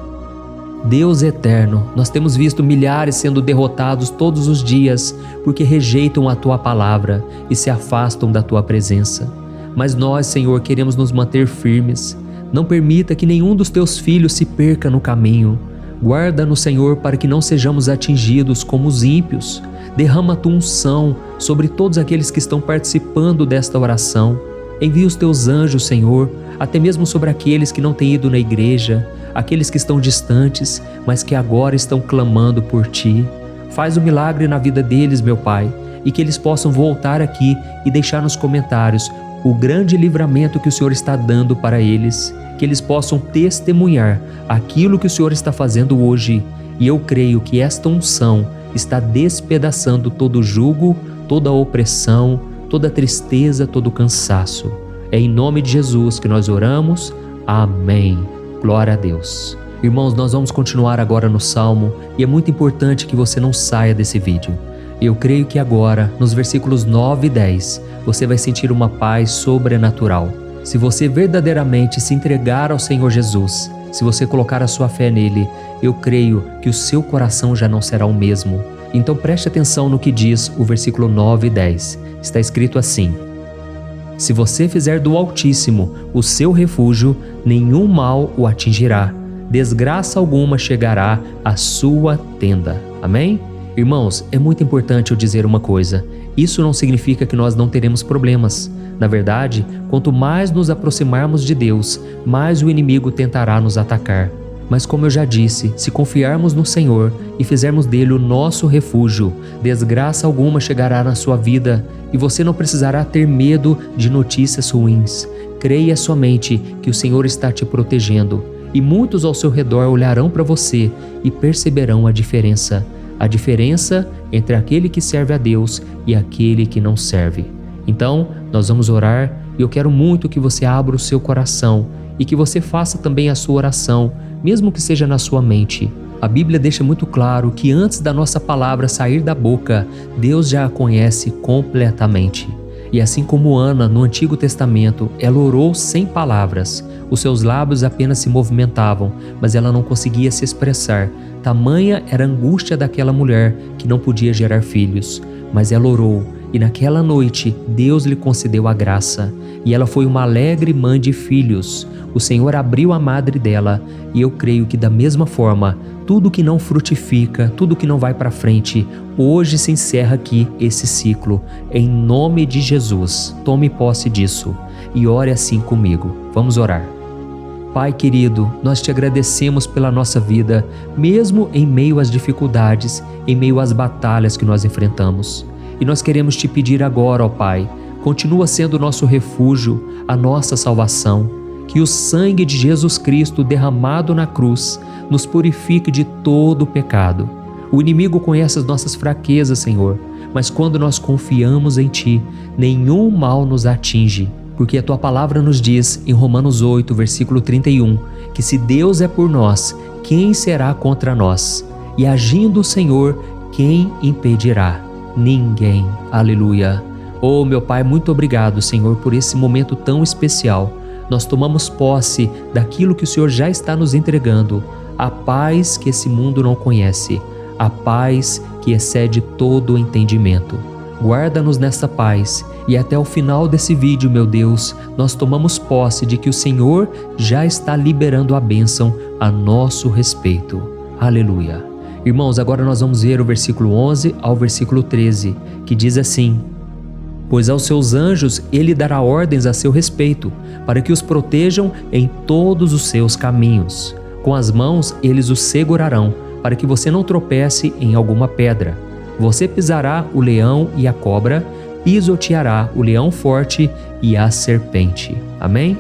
Deus eterno, nós temos visto milhares sendo derrotados todos os dias porque rejeitam a Tua palavra e se afastam da Tua presença. Mas nós, Senhor, queremos nos manter firmes. Não permita que nenhum dos Teus filhos se perca no caminho. Guarda-nos, Senhor, para que não sejamos atingidos como os ímpios. Derrama a Tua unção sobre todos aqueles que estão participando desta oração. Envia os Teus anjos, Senhor, até mesmo sobre aqueles que não têm ido na igreja, aqueles que estão distantes, mas que agora estão clamando por Ti. Faz um milagre na vida deles, meu Pai, e que eles possam voltar aqui e deixar nos comentários o grande livramento que o Senhor está dando para eles, que eles possam testemunhar aquilo que o Senhor está fazendo hoje. E eu creio que esta unção está despedaçando todo o jugo, toda a opressão, toda a tristeza, todo o cansaço. É em nome de Jesus que nós oramos. Amém. Glória a Deus. Irmãos, nós vamos continuar agora no Salmo e é muito importante que você não saia desse vídeo. Eu creio que agora, nos versículos 9 e 10, você vai sentir uma paz sobrenatural. Se você verdadeiramente se entregar ao Senhor Jesus, se você colocar a sua fé nele, eu creio que o seu coração já não será o mesmo. Então preste atenção no que diz o versículo 9 e 10. Está escrito assim: Se você fizer do Altíssimo o seu refúgio, nenhum mal o atingirá, desgraça alguma chegará à sua tenda. Amém? Irmãos, é muito importante eu dizer uma coisa: isso não significa que nós não teremos problemas. Na verdade, quanto mais nos aproximarmos de Deus, mais o inimigo tentará nos atacar. Mas como eu já disse, se confiarmos no Senhor e fizermos dele o nosso refúgio, desgraça alguma chegará na sua vida e você não precisará ter medo de notícias ruins. Creia somente que o Senhor está te protegendo e muitos ao seu redor olharão para você e perceberão a diferença entre aquele que serve a Deus e aquele que não serve. Então, nós vamos orar e eu quero muito que você abra o seu coração e que você faça também a sua oração, mesmo que seja na sua mente. A Bíblia deixa muito claro que antes da nossa palavra sair da boca, Deus já a conhece completamente. E assim como Ana, no Antigo Testamento, ela orou sem palavras. Os seus lábios apenas se movimentavam, mas ela não conseguia se expressar. Tamanha era a angústia daquela mulher que não podia gerar filhos. Mas ela orou E naquela noite, Deus lhe concedeu a graça, e ela foi uma alegre mãe de filhos. O Senhor abriu a madre dela, e eu creio que da mesma forma, tudo que não frutifica, tudo que não vai para frente, hoje se encerra aqui esse ciclo. Em nome de Jesus, tome posse disso e ore assim comigo. Vamos orar. Pai querido, nós te agradecemos pela nossa vida, mesmo em meio às dificuldades, em meio às batalhas que nós enfrentamos. E nós queremos te pedir agora, ó Pai, continua sendo o nosso refúgio, a nossa salvação, que o sangue de Jesus Cristo derramado na cruz nos purifique de todo o pecado. O inimigo conhece as nossas fraquezas, Senhor, mas quando nós confiamos em Ti, nenhum mal nos atinge. Porque a Tua palavra nos diz, em Romanos 8, versículo 31, que se Deus é por nós, quem será contra nós? E agindo o Senhor, quem impedirá? Ninguém. Aleluia. Oh, meu Pai, muito obrigado, Senhor, por esse momento tão especial. Nós tomamos posse daquilo que o Senhor já está nos entregando, a paz que esse mundo não conhece, a paz que excede todo o entendimento. Guarda-nos nessa paz e até o final desse vídeo, meu Deus, nós tomamos posse de que o Senhor já está liberando a bênção a nosso respeito. Aleluia. Irmãos, agora nós vamos ver o versículo 11 ao versículo 13, que diz assim: Pois aos seus anjos ele dará ordens a seu respeito, para que os protejam em todos os seus caminhos. Com as mãos eles os segurarão, para que você não tropece em alguma pedra. Você pisará o leão e a cobra, pisoteará o leão forte e a serpente. Amém?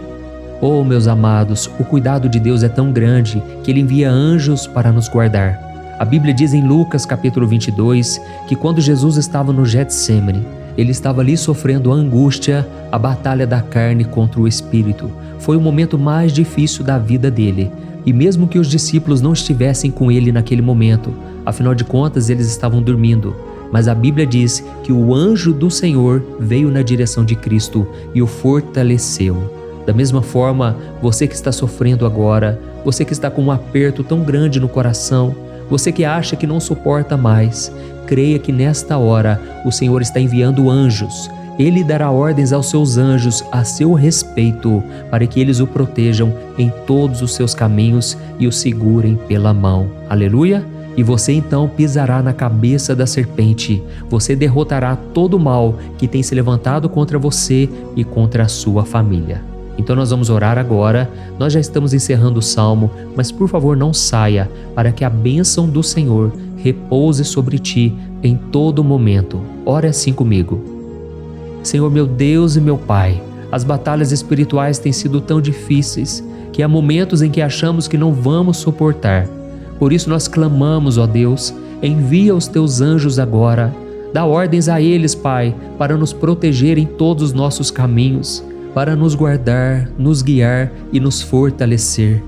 Oh, meus amados, o cuidado de Deus é tão grande que Ele envia anjos para nos guardar. A Bíblia diz em Lucas capítulo 22 que quando Jesus estava no Getsêmani, Ele estava ali sofrendo a angústia, a batalha da carne contra o Espírito. Foi o momento mais difícil da vida dele. E mesmo que os discípulos não estivessem com ele naquele momento, afinal de contas eles estavam dormindo, mas a Bíblia diz que o anjo do Senhor veio na direção de Cristo e o fortaleceu. Da mesma forma, você que está sofrendo agora, você que está com um aperto tão grande no coração, você que acha que não suporta mais, creia que nesta hora o Senhor está enviando anjos. Ele dará ordens aos seus anjos a seu respeito, para que eles o protejam em todos os seus caminhos e o segurem pela mão. Aleluia! E você então pisará na cabeça da serpente. Você derrotará todo o mal que tem se levantado contra você e contra a sua família. Então nós vamos orar agora. Nós já estamos encerrando o salmo, mas por favor não saia, para que a bênção do Senhor repouse sobre ti em todo momento. Ore assim comigo. Senhor, meu Deus e meu Pai, as batalhas espirituais têm sido tão difíceis que há momentos em que achamos que não vamos suportar. Por isso nós clamamos, ó Deus, envia os teus anjos agora. Dá ordens a eles, Pai, para nos proteger em todos os nossos caminhos, para nos guardar, nos guiar e nos fortalecer.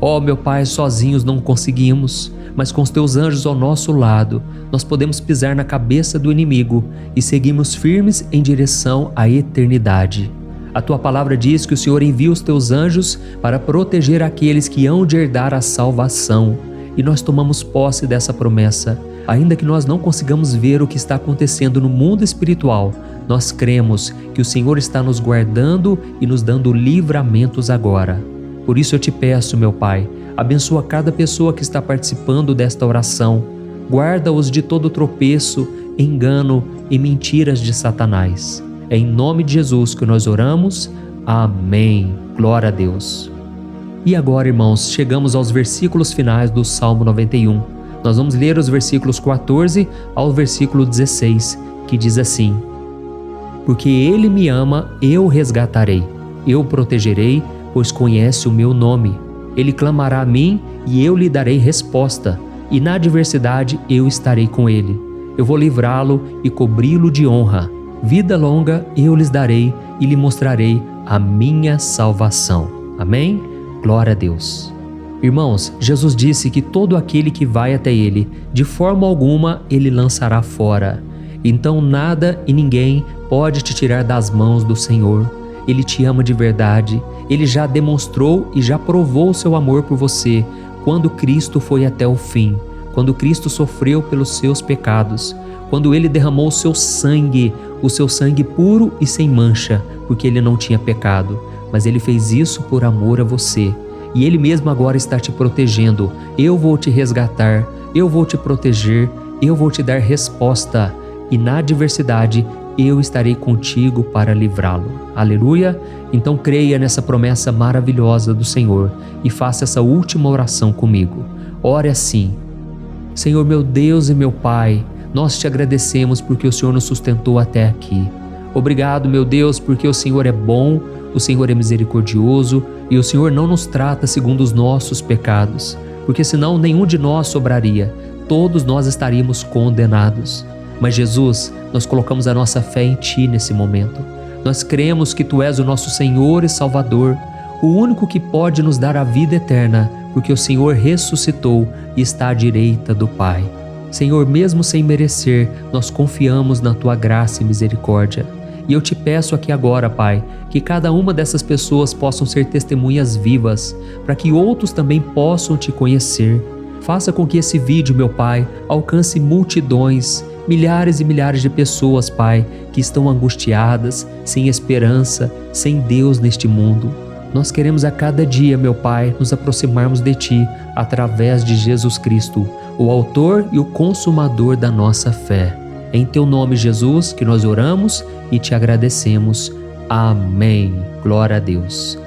Ó meu Pai, sozinhos não conseguimos, mas com os teus anjos ao nosso lado, nós podemos pisar na cabeça do inimigo e seguirmos firmes em direção à eternidade. A tua palavra diz que o Senhor envia os teus anjos para proteger aqueles que hão de herdar a salvação. E nós tomamos posse dessa promessa. Ainda que nós não consigamos ver o que está acontecendo no mundo espiritual, nós cremos que o Senhor está nos guardando e nos dando livramentos agora. Por isso eu te peço, meu Pai, abençoa cada pessoa que está participando desta oração. Guarda-os de todo tropeço, engano e mentiras de Satanás. É em nome de Jesus que nós oramos. Amém. Glória a Deus. E agora, irmãos, chegamos aos versículos finais do Salmo 91. Nós vamos ler os versículos 14 ao versículo 16, que diz assim: Porque Ele me ama, eu o resgatarei, eu o protegerei, pois conhece o meu nome. Ele clamará a mim e eu lhe darei resposta, e na adversidade eu estarei com ele. Eu vou livrá-lo e cobri-lo de honra. Vida longa eu lhes darei e lhe mostrarei a minha salvação. Amém? Glória a Deus. Irmãos, Jesus disse que todo aquele que vai até ele, de forma alguma ele lançará fora. Então nada e ninguém pode te tirar das mãos do Senhor. Ele te ama de verdade. Ele já demonstrou e já provou o seu amor por você quando Cristo foi até o fim, quando Cristo sofreu pelos seus pecados, quando Ele derramou o seu sangue, o seu sangue puro e sem mancha, porque ele não tinha pecado, mas ele fez isso por amor a você. E ele mesmo agora está te protegendo. Eu vou te resgatar, eu vou te proteger, eu vou te dar resposta. E na adversidade, eu estarei contigo para livrá-lo. Aleluia! Então creia nessa promessa maravilhosa do Senhor e faça essa última oração comigo. Ore assim: Senhor meu Deus e meu Pai, nós te agradecemos porque o Senhor nos sustentou até aqui. Obrigado, meu Deus, porque o Senhor é bom, o Senhor é misericordioso e o Senhor não nos trata segundo os nossos pecados, porque senão nenhum de nós sobraria, todos nós estaríamos condenados. Mas Jesus, nós colocamos a nossa fé em Ti nesse momento. Nós cremos que Tu és o nosso Senhor e Salvador, o único que pode nos dar a vida eterna, porque o Senhor ressuscitou e está à direita do Pai. Senhor, mesmo sem merecer, nós confiamos na Tua graça e misericórdia. E eu te peço aqui agora, Pai, que cada uma dessas pessoas possam ser testemunhas vivas, para que outros também possam Te conhecer. Faça com que esse vídeo, meu Pai, alcance multidões, milhares e milhares de pessoas, Pai, que estão angustiadas, sem esperança, sem Deus neste mundo. Nós queremos a cada dia, meu Pai, nos aproximarmos de Ti através de Jesus Cristo, o autor e o consumador da nossa fé. É em Teu nome, Jesus, que nós oramos e Te agradecemos. Amém. Glória a Deus.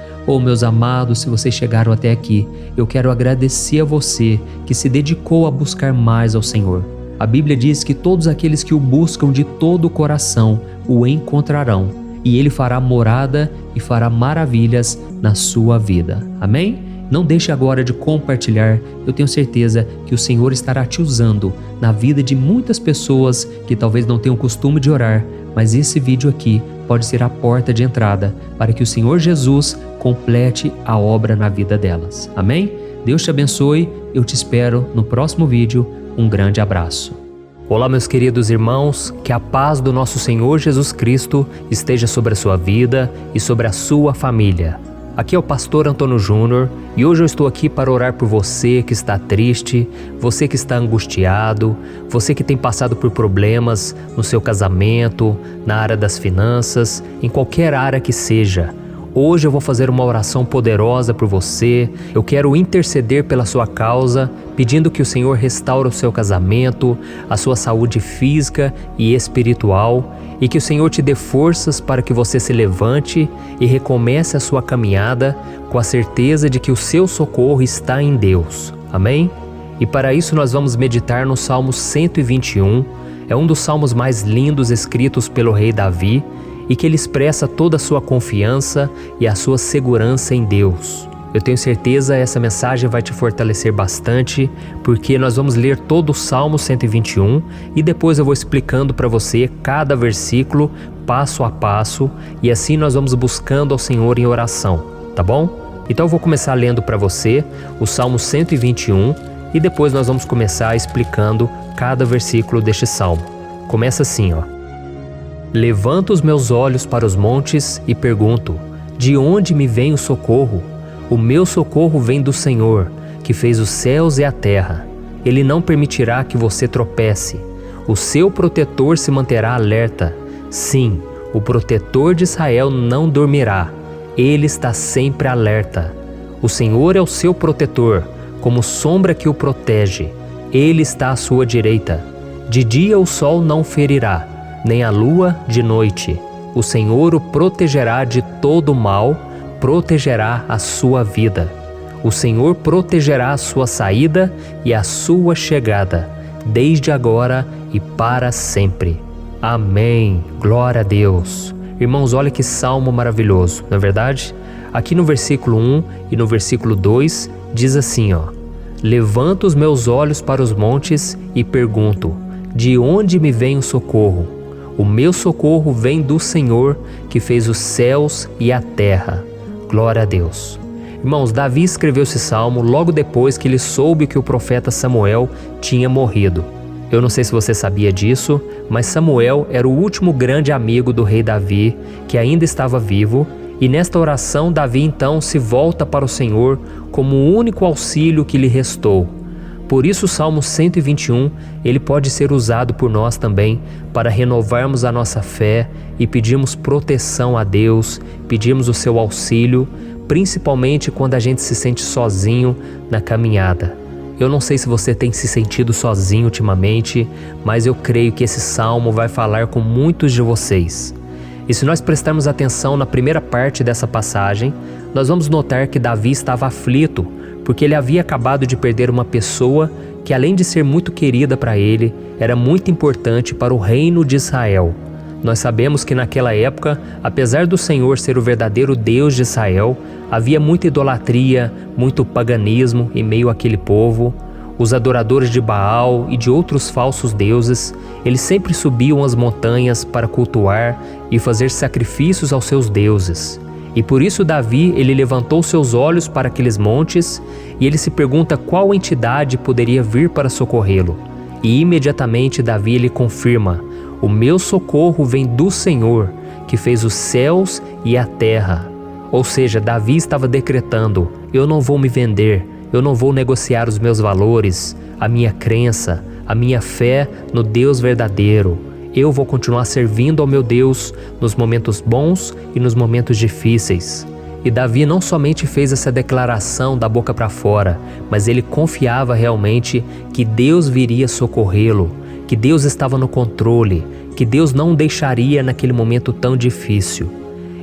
Meus amados, se vocês chegaram até aqui, eu quero agradecer a você que se dedicou a buscar mais ao Senhor. A Bíblia diz que todos aqueles que o buscam de todo o coração o encontrarão, e Ele fará morada e fará maravilhas na sua vida. Amém? Não deixe agora de compartilhar, eu tenho certeza que o Senhor estará te usando na vida de muitas pessoas que talvez não tenham costume de orar, mas esse vídeo aqui pode ser a porta de entrada para que o Senhor Jesus complete a obra na vida delas. Amém? Deus te abençoe, eu te espero no próximo vídeo. Um grande abraço. Olá, meus queridos irmãos, que a paz do nosso Senhor Jesus Cristo esteja sobre a sua vida e sobre a sua família. Aqui é o pastor Antônio Júnior e hoje eu estou aqui para orar por você que está triste, você que está angustiado, você que tem passado por problemas no seu casamento, na área das finanças, em qualquer área que seja. Hoje eu vou fazer uma oração poderosa por você. Eu quero interceder pela sua causa, pedindo que o Senhor restaure o seu casamento, a sua saúde física e espiritual, e que o Senhor te dê forças para que você se levante e recomece a sua caminhada com a certeza de que o seu socorro está em Deus. Amém? E para isso nós vamos meditar no Salmo 121, é um dos salmos mais lindos escritos pelo rei Davi, e que ele expressa toda a sua confiança e a sua segurança em Deus. Eu tenho certeza essa mensagem vai te fortalecer bastante, porque nós vamos ler todo o Salmo 121 e depois eu vou explicando para você cada versículo, passo a passo, e assim nós vamos buscando ao Senhor em oração, tá bom? Então eu vou começar lendo para você o Salmo 121 e depois nós vamos começar explicando cada versículo deste salmo. Começa assim, ó. Levanto os meus olhos para os montes e pergunto: de onde me vem o socorro? O meu socorro vem do Senhor, que fez os céus e a terra. Ele não permitirá que você tropece. O seu protetor se manterá alerta. Sim, o protetor de Israel não dormirá. Ele está sempre alerta. O Senhor é o seu protetor, como sombra que o protege. Ele está à sua direita. De dia o sol não ferirá, nem a lua de noite. O Senhor o protegerá de todo mal, protegerá a sua vida. O Senhor protegerá a sua saída e a sua chegada, desde agora e para sempre. Amém. Glória a Deus. Irmãos, olha que salmo maravilhoso, não é verdade? Aqui no versículo 1 e no versículo 2 diz assim, ó: Levanto os meus olhos para os montes e pergunto: de onde me vem o socorro? O meu socorro vem do Senhor, que fez os céus e a terra. Glória a Deus. Irmãos, Davi escreveu esse salmo logo depois que ele soube que o profeta Samuel tinha morrido. Eu não sei se você sabia disso, mas Samuel era o último grande amigo do rei Davi, que ainda estava vivo, e nesta oração Davi então se volta para o Senhor como o único auxílio que lhe restou. por isso o Salmo 121, ele pode ser usado por nós também para renovarmos a nossa fé e pedirmos proteção a Deus, pedirmos o seu auxílio, principalmente quando a gente se sente sozinho na caminhada. Eu não sei se você tem se sentido sozinho ultimamente, mas eu creio que esse salmo vai falar com muitos de vocês. E se nós prestarmos atenção na primeira parte dessa passagem, nós vamos notar que Davi estava aflito, porque ele havia acabado de perder uma pessoa que, além de ser muito querida para ele, era muito importante para o reino de Israel. Nós sabemos que naquela época, apesar do Senhor ser o verdadeiro Deus de Israel, havia muita idolatria, muito paganismo em meio àquele povo. Os adoradores de Baal e de outros falsos deuses, eles sempre subiam as montanhas para cultuar e fazer sacrifícios aos seus deuses. E por isso Davi, ele levantou seus olhos para aqueles montes e ele se pergunta qual entidade poderia vir para socorrê-lo. E imediatamente Davi, ele confirma: o meu socorro vem do Senhor, que fez os céus e a terra. Ou seja, Davi estava decretando: eu não vou me vender, eu não vou negociar os meus valores, a minha crença, a minha fé no Deus verdadeiro. Eu vou continuar servindo ao meu Deus nos momentos bons e nos momentos difíceis. E Davi não somente fez essa declaração da boca para fora, mas ele confiava realmente que Deus viria socorrê-lo, que Deus estava no controle, que Deus não o deixaria naquele momento tão difícil.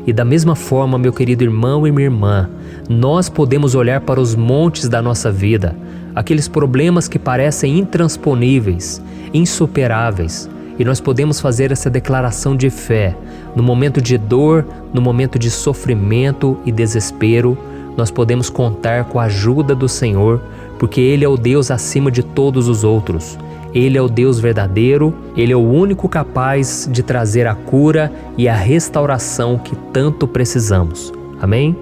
E da mesma forma, meu querido irmão e minha irmã, nós podemos olhar para os montes da nossa vida, aqueles problemas que parecem intransponíveis, insuperáveis, e nós podemos fazer essa declaração de fé. No momento de dor, no momento de sofrimento e desespero, nós podemos contar com a ajuda do Senhor, porque Ele é o Deus acima de todos os outros. Ele é o Deus verdadeiro, Ele é o único capaz de trazer a cura e a restauração que tanto precisamos. Amém?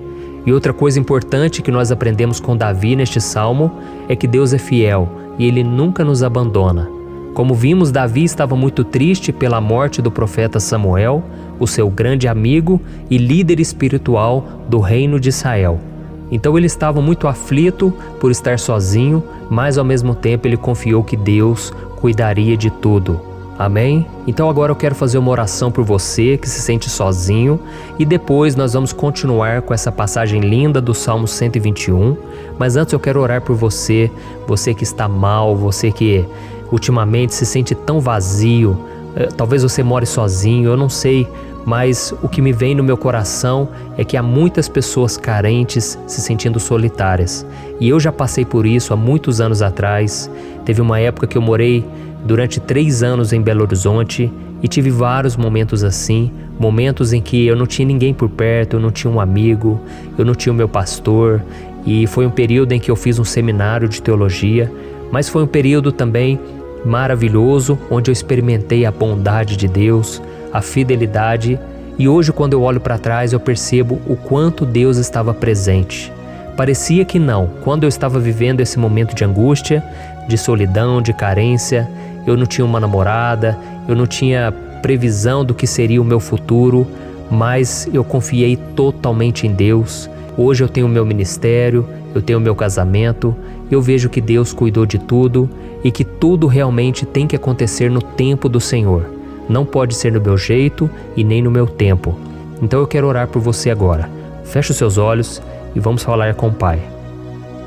E outra coisa importante que nós aprendemos com Davi neste salmo é que Deus é fiel e Ele nunca nos abandona. Como vimos, Davi estava muito triste pela morte do profeta Samuel, o seu grande amigo e líder espiritual do reino de Israel. Então ele estava muito aflito por estar sozinho, mas ao mesmo tempo ele confiou que Deus cuidaria de tudo. Amém? Então agora eu quero fazer uma oração por você que se sente sozinho e depois nós vamos continuar com essa passagem linda do Salmo 121. Mas antes eu quero orar por você, você que está mal, você que ultimamente se sente tão vazio, talvez você more sozinho, eu não sei, mas o que me vem no meu coração é que há muitas pessoas carentes se sentindo solitárias. E eu já passei por isso há muitos anos atrás. Teve uma época que eu morei durante 3 anos em Belo Horizonte e tive vários momentos assim, momentos em que eu não tinha ninguém por perto, eu não tinha um amigo, eu não tinha o meu pastor, e foi um período em que eu fiz um seminário de teologia, mas foi um período também maravilhoso, onde eu experimentei a bondade de Deus, a fidelidade, e hoje quando eu olho para trás eu percebo o quanto Deus estava presente. Parecia que não, quando eu estava vivendo esse momento de angústia, de solidão, de carência, eu não tinha uma namorada, eu não tinha previsão do que seria o meu futuro, mas eu confiei totalmente em Deus. Hoje eu tenho o meu ministério, eu tenho o meu casamento, eu vejo que Deus cuidou de tudo e que tudo realmente tem que acontecer no tempo do Senhor. Não pode ser no meu jeito e nem no meu tempo. Então eu quero orar por você agora. Feche os seus olhos e vamos falar com o Pai.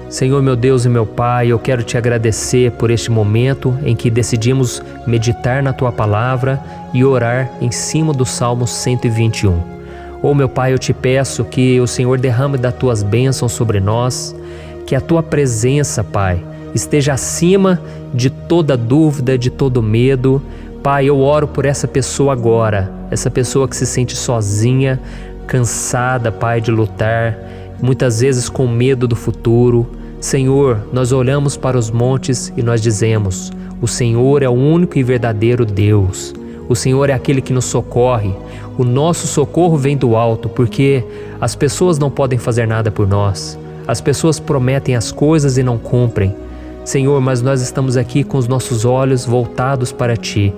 Senhor, meu Deus e meu Pai, eu quero te agradecer por este momento em que decidimos meditar na Tua Palavra e orar em cima do Salmo 121. Oh, meu Pai, eu te peço que o Senhor derrame das Tuas bênçãos sobre nós, que a Tua presença, Pai, esteja acima de toda dúvida, de todo medo. Pai, eu oro por essa pessoa agora, essa pessoa que se sente sozinha, cansada, Pai, de lutar, muitas vezes com medo do futuro. Senhor, nós olhamos para os montes e nós dizemos: o Senhor é o único e verdadeiro Deus. O Senhor é aquele que nos socorre. O nosso socorro vem do alto, porque as pessoas não podem fazer nada por nós. As pessoas prometem as coisas e não cumprem. Senhor, mas nós estamos aqui com os nossos olhos voltados para Ti.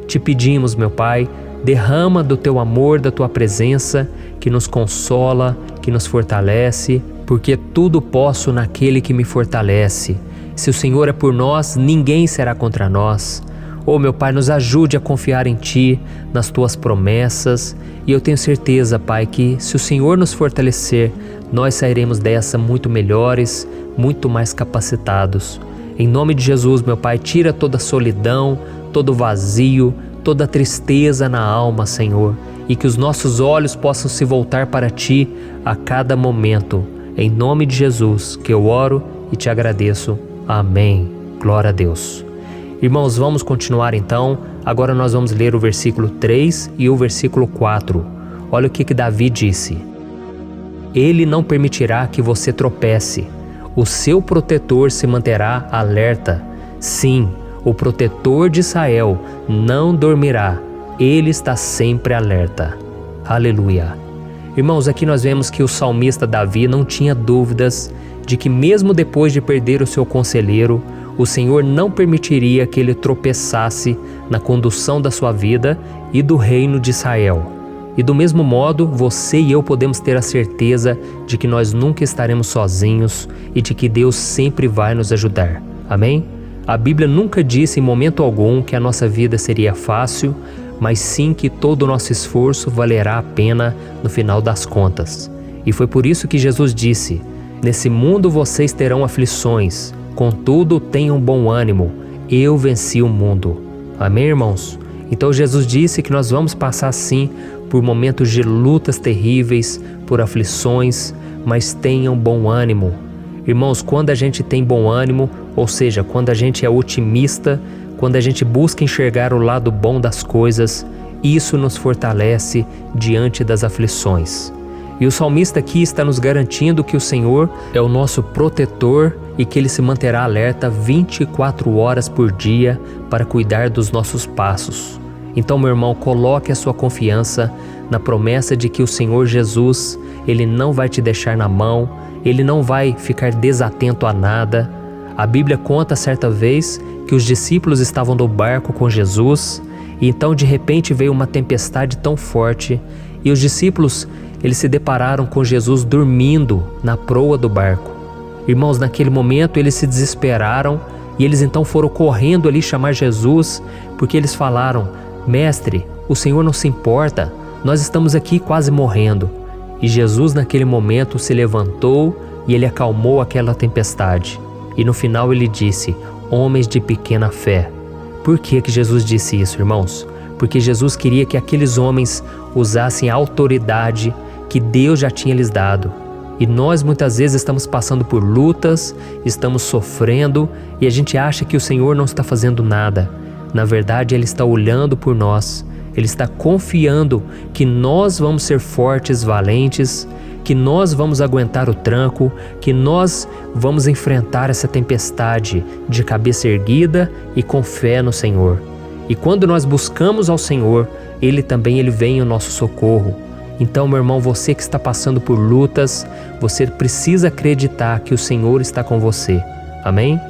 Te pedimos, meu Pai, derrama do Teu amor, da Tua presença, que nos consola, que nos fortalece, porque tudo posso naquele que me fortalece. Se o Senhor é por nós, ninguém será contra nós. Oh, meu Pai, nos ajude a confiar em Ti, nas Tuas promessas. E eu tenho certeza, Pai, que se o Senhor nos fortalecer, nós sairemos dessa muito melhores, muito mais capacitados. Em nome de Jesus, meu Pai, tira toda a solidão, todo o vazio, toda a tristeza na alma, Senhor, e que os nossos olhos possam se voltar para Ti a cada momento. Em nome de Jesus, que eu oro e te agradeço. Amém. Glória a Deus. Irmãos, vamos continuar então. Agora nós vamos ler o versículo 3 e o versículo 4. Olha o que Davi disse. Ele não permitirá que você tropece. O seu protetor se manterá alerta. Sim, o protetor de Israel não dormirá. Ele está sempre alerta. Aleluia. Irmãos, aqui nós vemos que o salmista Davi não tinha dúvidas de que mesmo depois de perder o seu conselheiro, o Senhor não permitiria que ele tropeçasse na condução da sua vida e do reino de Israel. E do mesmo modo, você e eu podemos ter a certeza de que nós nunca estaremos sozinhos e de que Deus sempre vai nos ajudar. Amém? A Bíblia nunca disse em momento algum que a nossa vida seria fácil, mas sim que todo o nosso esforço valerá a pena no final das contas. E foi por isso que Jesus disse: nesse mundo vocês terão aflições, contudo tenham bom ânimo, eu venci o mundo. Amém, irmãos? Então Jesus disse que nós vamos passar sim por momentos de lutas terríveis, por aflições, mas tenham bom ânimo. Irmãos, quando a gente tem bom ânimo, ou seja, quando a gente é otimista, quando a gente busca enxergar o lado bom das coisas, isso nos fortalece diante das aflições. E o salmista aqui está nos garantindo que o Senhor é o nosso protetor e que Ele se manterá alerta 24 horas por dia para cuidar dos nossos passos. Então, meu irmão, coloque a sua confiança na promessa de que o Senhor Jesus, Ele não vai te deixar na mão, Ele não vai ficar desatento a nada. A Bíblia conta certa vez que os discípulos estavam no barco com Jesus e então de repente veio uma tempestade tão forte e os discípulos eles se depararam com Jesus dormindo na proa do barco. Irmãos, naquele momento eles se desesperaram e eles então foram correndo ali chamar Jesus, porque eles falaram: Mestre, o Senhor não se importa, nós estamos aqui quase morrendo. E Jesus naquele momento se levantou e Ele acalmou aquela tempestade. E no final Ele disse: homens de pequena fé. Por que Jesus disse isso, irmãos? Porque Jesus queria que aqueles homens usassem a autoridade que Deus já tinha lhes dado. E nós muitas vezes estamos passando por lutas, estamos sofrendo e a gente acha que o Senhor não está fazendo nada. Na verdade, Ele está olhando por nós, Ele está confiando que nós vamos ser fortes, valentes, que nós vamos aguentar o tranco, que nós vamos enfrentar essa tempestade de cabeça erguida e com fé no Senhor. E quando nós buscamos ao Senhor, Ele vem ao nosso socorro. Então, meu irmão, você que está passando por lutas, você precisa acreditar que o Senhor está com você. Amém?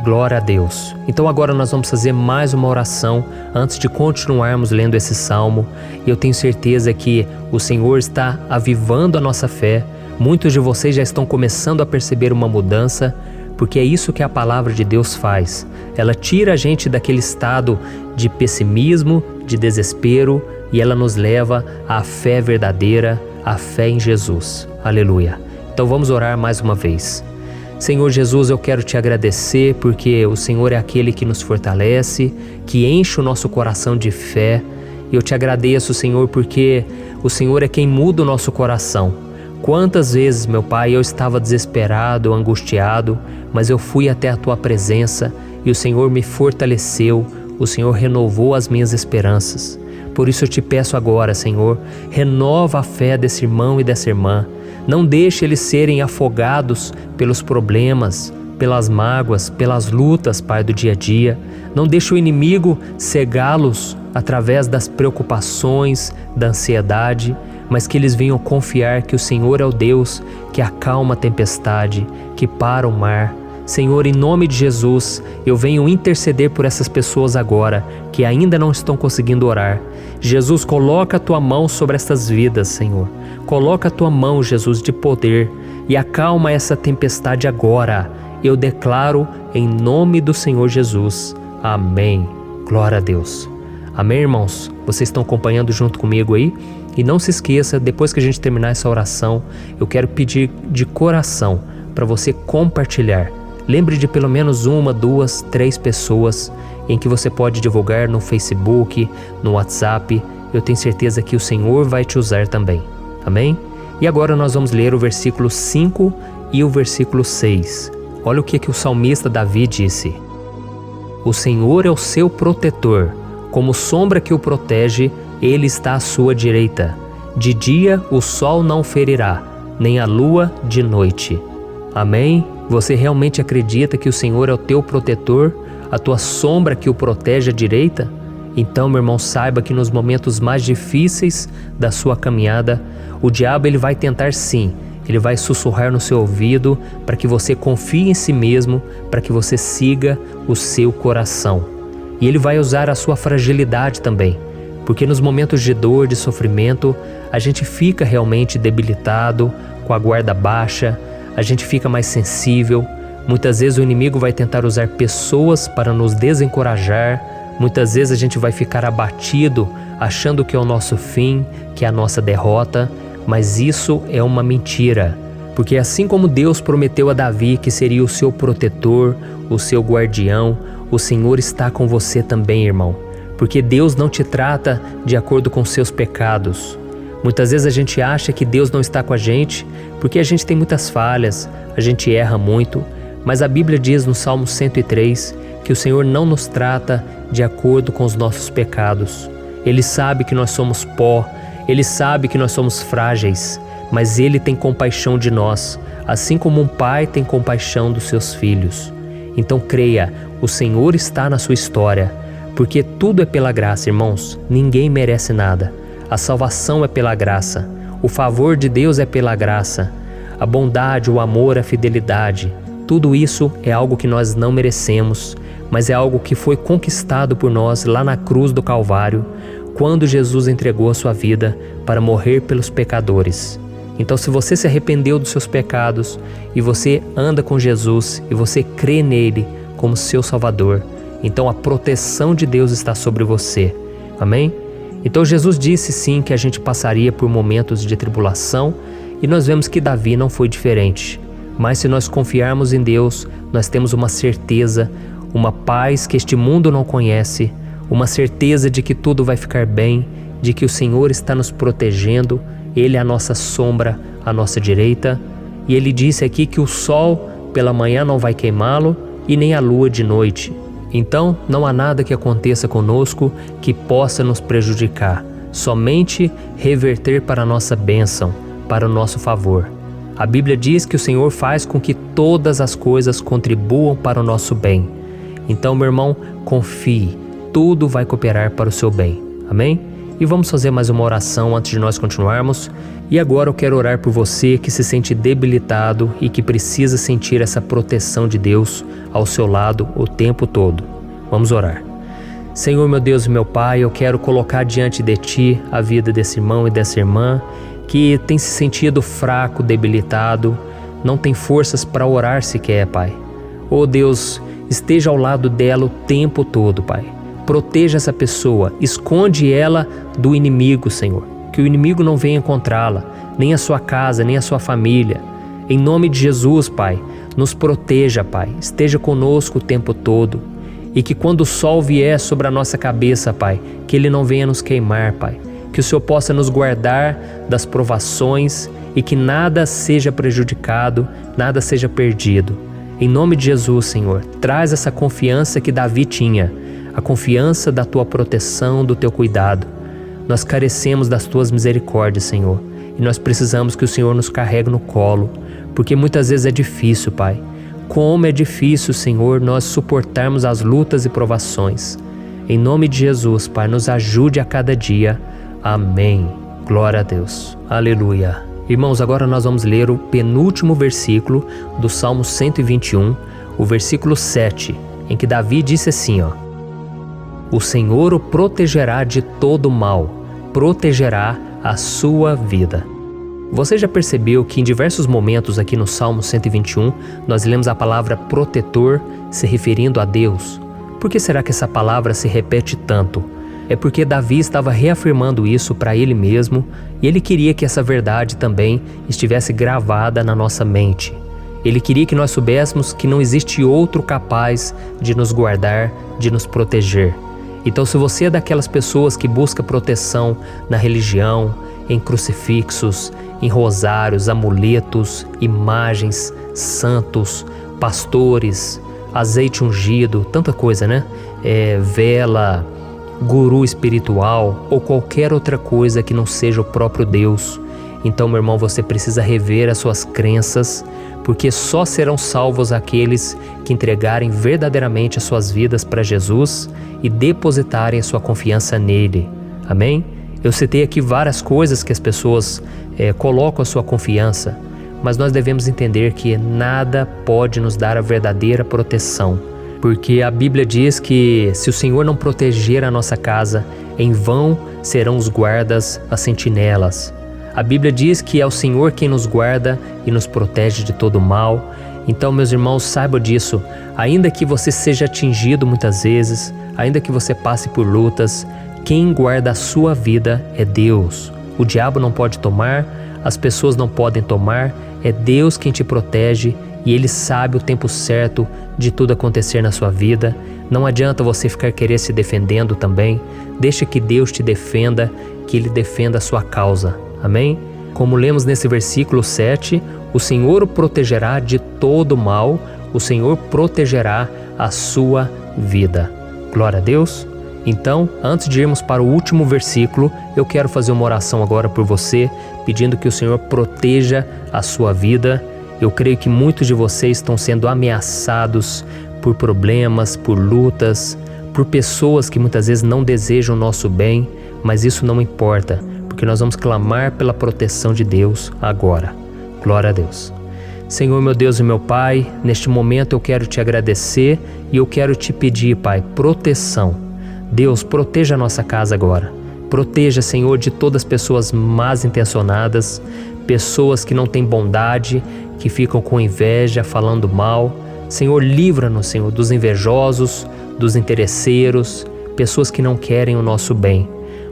Glória a Deus. Então agora nós vamos fazer mais uma oração antes de continuarmos lendo esse salmo. E eu tenho certeza que o Senhor está avivando a nossa fé. Muitos de vocês já estão começando a perceber uma mudança, porque é isso que a palavra de Deus faz. Ela tira a gente daquele estado de pessimismo, de desespero, e ela nos leva à fé verdadeira, à fé em Jesus. Aleluia. Então vamos orar mais uma vez. Senhor Jesus, eu quero te agradecer porque o Senhor é aquele que nos fortalece, que enche o nosso coração de fé. Eu te agradeço, Senhor, porque o Senhor é quem muda o nosso coração. Quantas vezes, meu Pai, eu estava desesperado, angustiado, mas eu fui até a Tua presença e o Senhor me fortaleceu, o Senhor renovou as minhas esperanças. Por isso eu te peço agora, Senhor, renova a fé desse irmão e dessa irmã. Não deixe eles serem afogados pelos problemas, pelas mágoas, pelas lutas, Pai, do dia a dia. Não deixe o inimigo cegá-los através das preocupações, da ansiedade, mas que eles venham confiar que o Senhor é o Deus que acalma a tempestade, que para o mar. Senhor, em nome de Jesus, eu venho interceder por essas pessoas agora que ainda não estão conseguindo orar. Jesus, coloca a Tua mão sobre essas vidas, Senhor. Coloca a Tua mão, Jesus, de poder e acalma essa tempestade agora. eu declaro em nome do Senhor Jesus. Amém. Glória a Deus. Amém, irmãos? Vocês estão acompanhando junto comigo aí? E não se esqueça, depois que a gente terminar essa oração, eu quero pedir de coração para você compartilhar. Lembre de pelo menos 1, 2, 3 pessoas em que você pode divulgar no Facebook, no WhatsApp. Eu tenho certeza que o Senhor vai te usar também. Amém? E agora nós vamos ler o versículo 5 e o versículo 6. Olha o que o salmista Davi disse. O Senhor é o seu protetor, como sombra que o protege, Ele está à sua direita. De dia o sol não ferirá, nem a lua de noite. Amém? Você realmente acredita que o Senhor é o teu protetor, a tua sombra que o protege à direita? Então, meu irmão, saiba que nos momentos mais difíceis da sua caminhada, o diabo ele vai tentar sim, ele vai sussurrar no seu ouvido para que você confie em si mesmo, para que você siga o seu coração. E ele vai usar a sua fragilidade também, porque nos momentos de dor, de sofrimento, a gente fica realmente debilitado, com a guarda baixa, a gente fica mais sensível. Muitas vezes o inimigo vai tentar usar pessoas para nos desencorajar. Muitas vezes a gente vai ficar abatido, achando que é o nosso fim, que é a nossa derrota, mas isso é uma mentira. Porque assim como Deus prometeu a Davi que seria o seu protetor, o seu guardião, o Senhor está com você também, irmão. Porque Deus não te trata de acordo com seus pecados. Muitas vezes a gente acha que Deus não está com a gente porque a gente tem muitas falhas, a gente erra muito, mas a Bíblia diz no Salmo 103 que o Senhor não nos trata de acordo com os nossos pecados. Ele sabe que nós somos pó, Ele sabe que nós somos frágeis, mas Ele tem compaixão de nós, assim como um pai tem compaixão dos seus filhos. Então creia, o Senhor está na sua história, porque tudo é pela graça, irmãos, ninguém merece nada. A salvação é pela graça, o favor de Deus é pela graça, a bondade, o amor, a fidelidade, tudo isso é algo que nós não merecemos, mas é algo que foi conquistado por nós lá na cruz do Calvário, quando Jesus entregou a sua vida para morrer pelos pecadores. Então, se você se arrependeu dos seus pecados e você anda com Jesus e você crê nele como seu Salvador, então a proteção de Deus está sobre você. Amém? Então Jesus disse sim que a gente passaria por momentos de tribulação e nós vemos que Davi não foi diferente. Mas se nós confiarmos em Deus, nós temos uma certeza, uma paz que este mundo não conhece, uma certeza de que tudo vai ficar bem, de que o Senhor está nos protegendo, Ele é a nossa sombra, à nossa direita. E Ele disse aqui que o sol pela manhã não vai queimá-lo e nem a lua de noite. Então não há nada que aconteça conosco que possa nos prejudicar, somente reverter para a nossa bênção, para o nosso favor. A Bíblia diz que o Senhor faz com que todas as coisas contribuam para o nosso bem. Então, meu irmão, confie, tudo vai cooperar para o seu bem. Amém? E vamos fazer mais uma oração antes de nós continuarmos. E agora eu quero orar por você que se sente debilitado e que precisa sentir essa proteção de Deus ao seu lado o tempo todo. Vamos orar. Senhor, meu Deus e meu Pai, eu quero colocar diante de Ti a vida desse irmão e dessa irmã que tem se sentido fraco, debilitado, não tem forças para orar sequer, Pai. Oh Deus, esteja ao lado dela o tempo todo, Pai. Proteja essa pessoa, esconde ela do inimigo, Senhor. Que o inimigo não venha encontrá-la, nem a sua casa, nem a sua família. Em nome de Jesus, Pai, nos proteja, Pai. Esteja conosco o tempo todo. E que quando o sol vier sobre a nossa cabeça, Pai, que ele não venha nos queimar, Pai. Que o Senhor possa nos guardar das provações e que nada seja prejudicado, nada seja perdido. Em nome de Jesus, Senhor, traz essa confiança que Davi tinha, a confiança da Tua proteção, do Teu cuidado. Nós carecemos das Tuas misericórdias, Senhor, e nós precisamos que o Senhor nos carregue no colo, porque muitas vezes é difícil, Pai. Como é difícil, Senhor, nós suportarmos as lutas e provações. Em nome de Jesus, Pai, nos ajude a cada dia. Amém. Glória a Deus. Aleluia. Irmãos, agora nós vamos ler o penúltimo versículo do Salmo 121, o versículo 7, em que Davi disse assim, O Senhor o protegerá de todo mal, protegerá a sua vida. Você já percebeu que em diversos momentos aqui no Salmo 121 nós lemos a palavra protetor se referindo a Deus? Por que será que essa palavra se repete tanto? É porque Davi estava reafirmando isso para ele mesmo e ele queria que essa verdade também estivesse gravada na nossa mente. Ele queria que nós soubéssemos que não existe outro capaz de nos guardar, de nos proteger. Então, se você é daquelas pessoas que busca proteção na religião, em crucifixos, em rosários, amuletos, imagens, santos, pastores, azeite ungido, tanta coisa, né? Vela, guru espiritual ou qualquer outra coisa que não seja o próprio Deus. Então, meu irmão, você precisa rever as suas crenças, porque só serão salvos aqueles que entregarem verdadeiramente as suas vidas para Jesus e depositarem a sua confiança nele. Amém? Eu citei aqui várias coisas que as pessoas colocam a sua confiança, mas nós devemos entender que nada pode nos dar a verdadeira proteção, porque a Bíblia diz que se o Senhor não proteger a nossa casa, em vão serão os guardas, as sentinelas. A Bíblia diz que é o Senhor quem nos guarda e nos protege de todo mal. Então, meus irmãos, saibam disso. Ainda que você seja atingido muitas vezes, ainda que você passe por lutas, quem guarda a sua vida é Deus. O diabo não pode tomar, as pessoas não podem tomar, é Deus quem te protege e Ele sabe o tempo certo de tudo acontecer na sua vida. Não adianta você ficar querer se defendendo também. Deixa que Deus te defenda, que Ele defenda a sua causa. Amém? Como lemos nesse versículo 7, o Senhor o protegerá de todo mal, o Senhor protegerá a sua vida. Glória a Deus! Então, antes de irmos para o último versículo, eu quero fazer uma oração agora por você, pedindo que o Senhor proteja a sua vida. Eu creio que muitos de vocês estão sendo ameaçados por problemas, por lutas, por pessoas que muitas vezes não desejam o nosso bem, mas isso não importa, porque nós vamos clamar pela proteção de Deus agora. Glória a Deus. Senhor, meu Deus e meu Pai, neste momento eu quero te agradecer e eu quero te pedir, Pai, proteção. Deus, proteja a nossa casa agora. Proteja, Senhor, de todas as pessoas más intencionadas, pessoas que não têm bondade, que ficam com inveja, falando mal. Senhor, livra-nos, Senhor, dos invejosos, dos interesseiros, pessoas que não querem o nosso bem.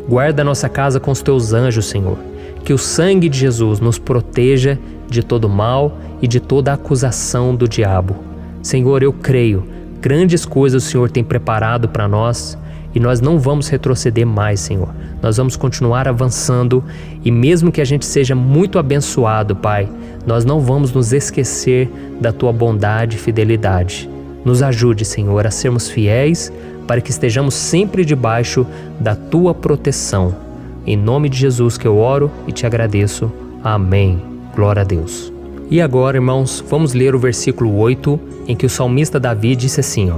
Guarda a nossa casa com os teus anjos, Senhor. Que o sangue de Jesus nos proteja de todo mal e de toda acusação do diabo. Senhor, eu creio, grandes coisas o Senhor tem preparado para nós e nós não vamos retroceder mais, Senhor. Nós vamos continuar avançando e mesmo que a gente seja muito abençoado, Pai, nós não vamos nos esquecer da Tua bondade e fidelidade. Nos ajude, Senhor, a sermos fiéis para que estejamos sempre debaixo da Tua proteção. Em nome de Jesus que eu oro e te agradeço. Amém. Glória a Deus. E agora, irmãos, vamos ler o versículo 8, em que o salmista Davi disse assim,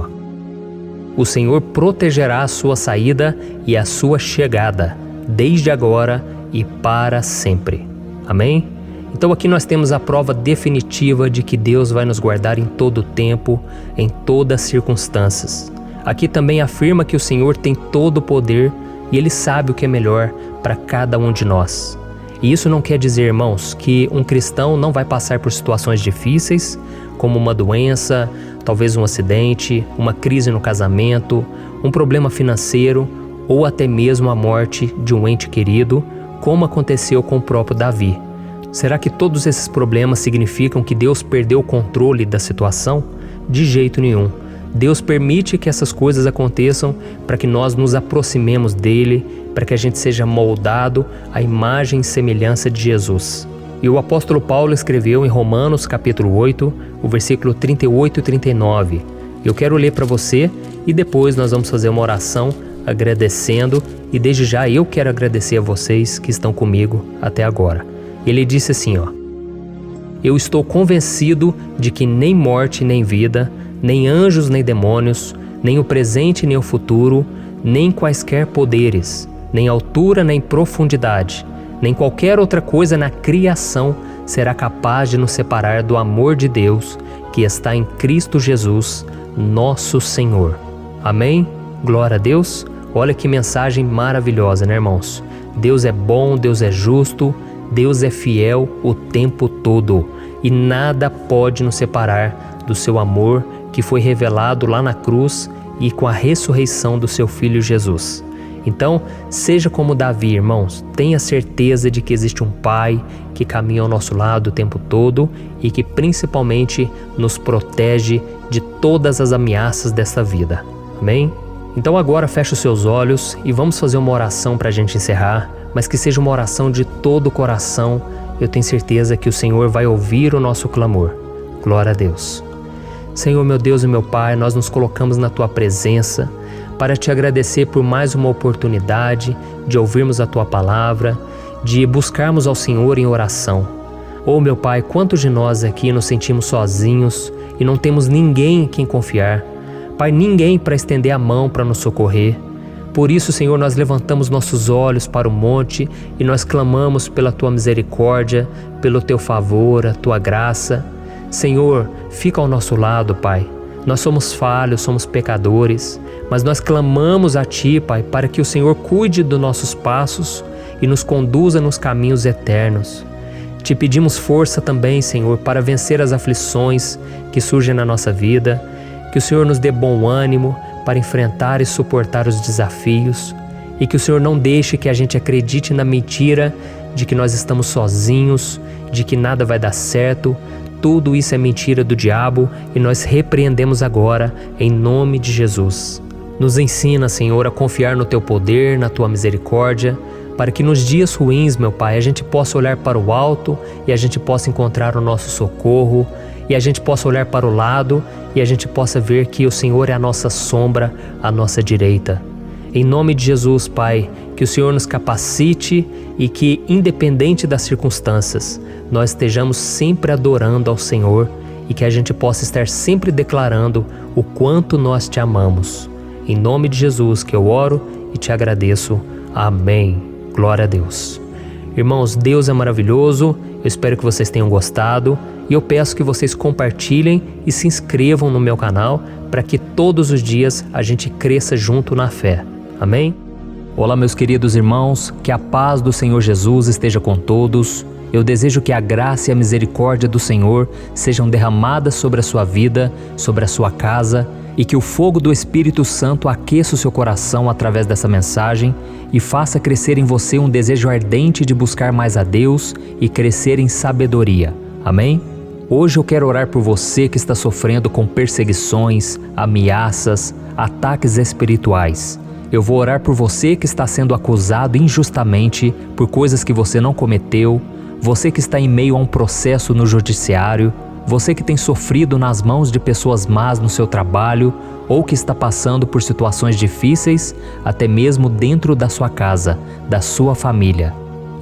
O Senhor protegerá a sua saída e a sua chegada, desde agora e para sempre. Amém? Então aqui nós temos a prova definitiva de que Deus vai nos guardar em todo o tempo, em todas as circunstâncias. Aqui também afirma que o Senhor tem todo o poder e Ele sabe o que é melhor para cada um de nós. E isso não quer dizer, irmãos, que um cristão não vai passar por situações difíceis, como uma doença, talvez um acidente, uma crise no casamento, um problema financeiro ou até mesmo a morte de um ente querido, como aconteceu com o próprio Davi. Será que todos esses problemas significam que Deus perdeu o controle da situação? De jeito nenhum. Deus permite que essas coisas aconteçam para que nós nos aproximemos dele, para que a gente seja moldado à imagem e semelhança de Jesus. E o apóstolo Paulo escreveu em Romanos capítulo 8, o versículo 38 e 39. Eu quero ler para você e depois nós vamos fazer uma oração agradecendo e desde já eu quero agradecer a vocês que estão comigo até agora. Ele disse assim, Eu estou convencido de que nem morte nem vida, nem anjos nem demônios, nem o presente nem o futuro, nem quaisquer poderes, nem altura nem profundidade, nem qualquer outra coisa na criação será capaz de nos separar do amor de Deus que está em Cristo Jesus, nosso Senhor. Amém? Glória a Deus. Olha que mensagem maravilhosa, né, irmãos? Deus é bom, Deus é justo, Deus é fiel o tempo todo e nada pode nos separar do seu amor que foi revelado lá na cruz e com a ressurreição do seu Filho Jesus. Então, seja como Davi, irmãos, tenha certeza de que existe um Pai que caminha ao nosso lado o tempo todo e que principalmente nos protege de todas as ameaças dessa vida. Amém? Então agora feche os seus olhos e vamos fazer uma oração para a gente encerrar, mas que seja uma oração de todo o coração. Eu tenho certeza que o Senhor vai ouvir o nosso clamor. Glória a Deus. Senhor, meu Deus e meu Pai, nós nos colocamos na Tua presença para Te agradecer por mais uma oportunidade de ouvirmos a Tua palavra, de buscarmos ao Senhor em oração. Oh, meu Pai, quantos de nós aqui nos sentimos sozinhos e não temos ninguém em quem confiar. Pai, ninguém para estender a mão para nos socorrer. Por isso, Senhor, nós levantamos nossos olhos para o monte e nós clamamos pela Tua misericórdia, pelo Teu favor, a Tua graça. Senhor, fica ao nosso lado, Pai. Nós somos falhos, somos pecadores, mas nós clamamos a Ti, Pai, para que o Senhor cuide dos nossos passos e nos conduza nos caminhos eternos. Te pedimos força também, Senhor, para vencer as aflições que surgem na nossa vida, que o Senhor nos dê bom ânimo para enfrentar e suportar os desafios e que o Senhor não deixe que a gente acredite na mentira de que nós estamos sozinhos, de que nada vai dar certo. Tudo isso é mentira do diabo e nós repreendemos agora em nome de Jesus. Nos ensina, Senhor, a confiar no Teu poder, na Tua misericórdia, para que nos dias ruins, meu Pai, a gente possa olhar para o alto e a gente possa encontrar o nosso socorro, e a gente possa olhar para o lado e a gente possa ver que o Senhor é a nossa sombra, a nossa direita. Em nome de Jesus, Pai, que o Senhor nos capacite e que, independente das circunstâncias, nós estejamos sempre adorando ao Senhor e que a gente possa estar sempre declarando o quanto nós Te amamos. Em nome de Jesus que eu oro e Te agradeço. Amém. Glória a Deus. Irmãos, Deus é maravilhoso. Eu espero que vocês tenham gostado e eu peço que vocês compartilhem e se inscrevam no meu canal para que todos os dias a gente cresça junto na fé. Amém? Olá, meus queridos irmãos, que a paz do Senhor Jesus esteja com todos. Eu desejo que a graça e a misericórdia do Senhor sejam derramadas sobre a sua vida, sobre a sua casa, e que o fogo do Espírito Santo aqueça o seu coração através dessa mensagem e faça crescer em você um desejo ardente de buscar mais a Deus e crescer em sabedoria. Amém? Hoje eu quero orar por você que está sofrendo com perseguições, ameaças, ataques espirituais. Eu vou orar por você que está sendo acusado injustamente por coisas que você não cometeu, você que está em meio a um processo no judiciário, você que tem sofrido nas mãos de pessoas más no seu trabalho ou que está passando por situações difíceis, até mesmo dentro da sua casa, da sua família.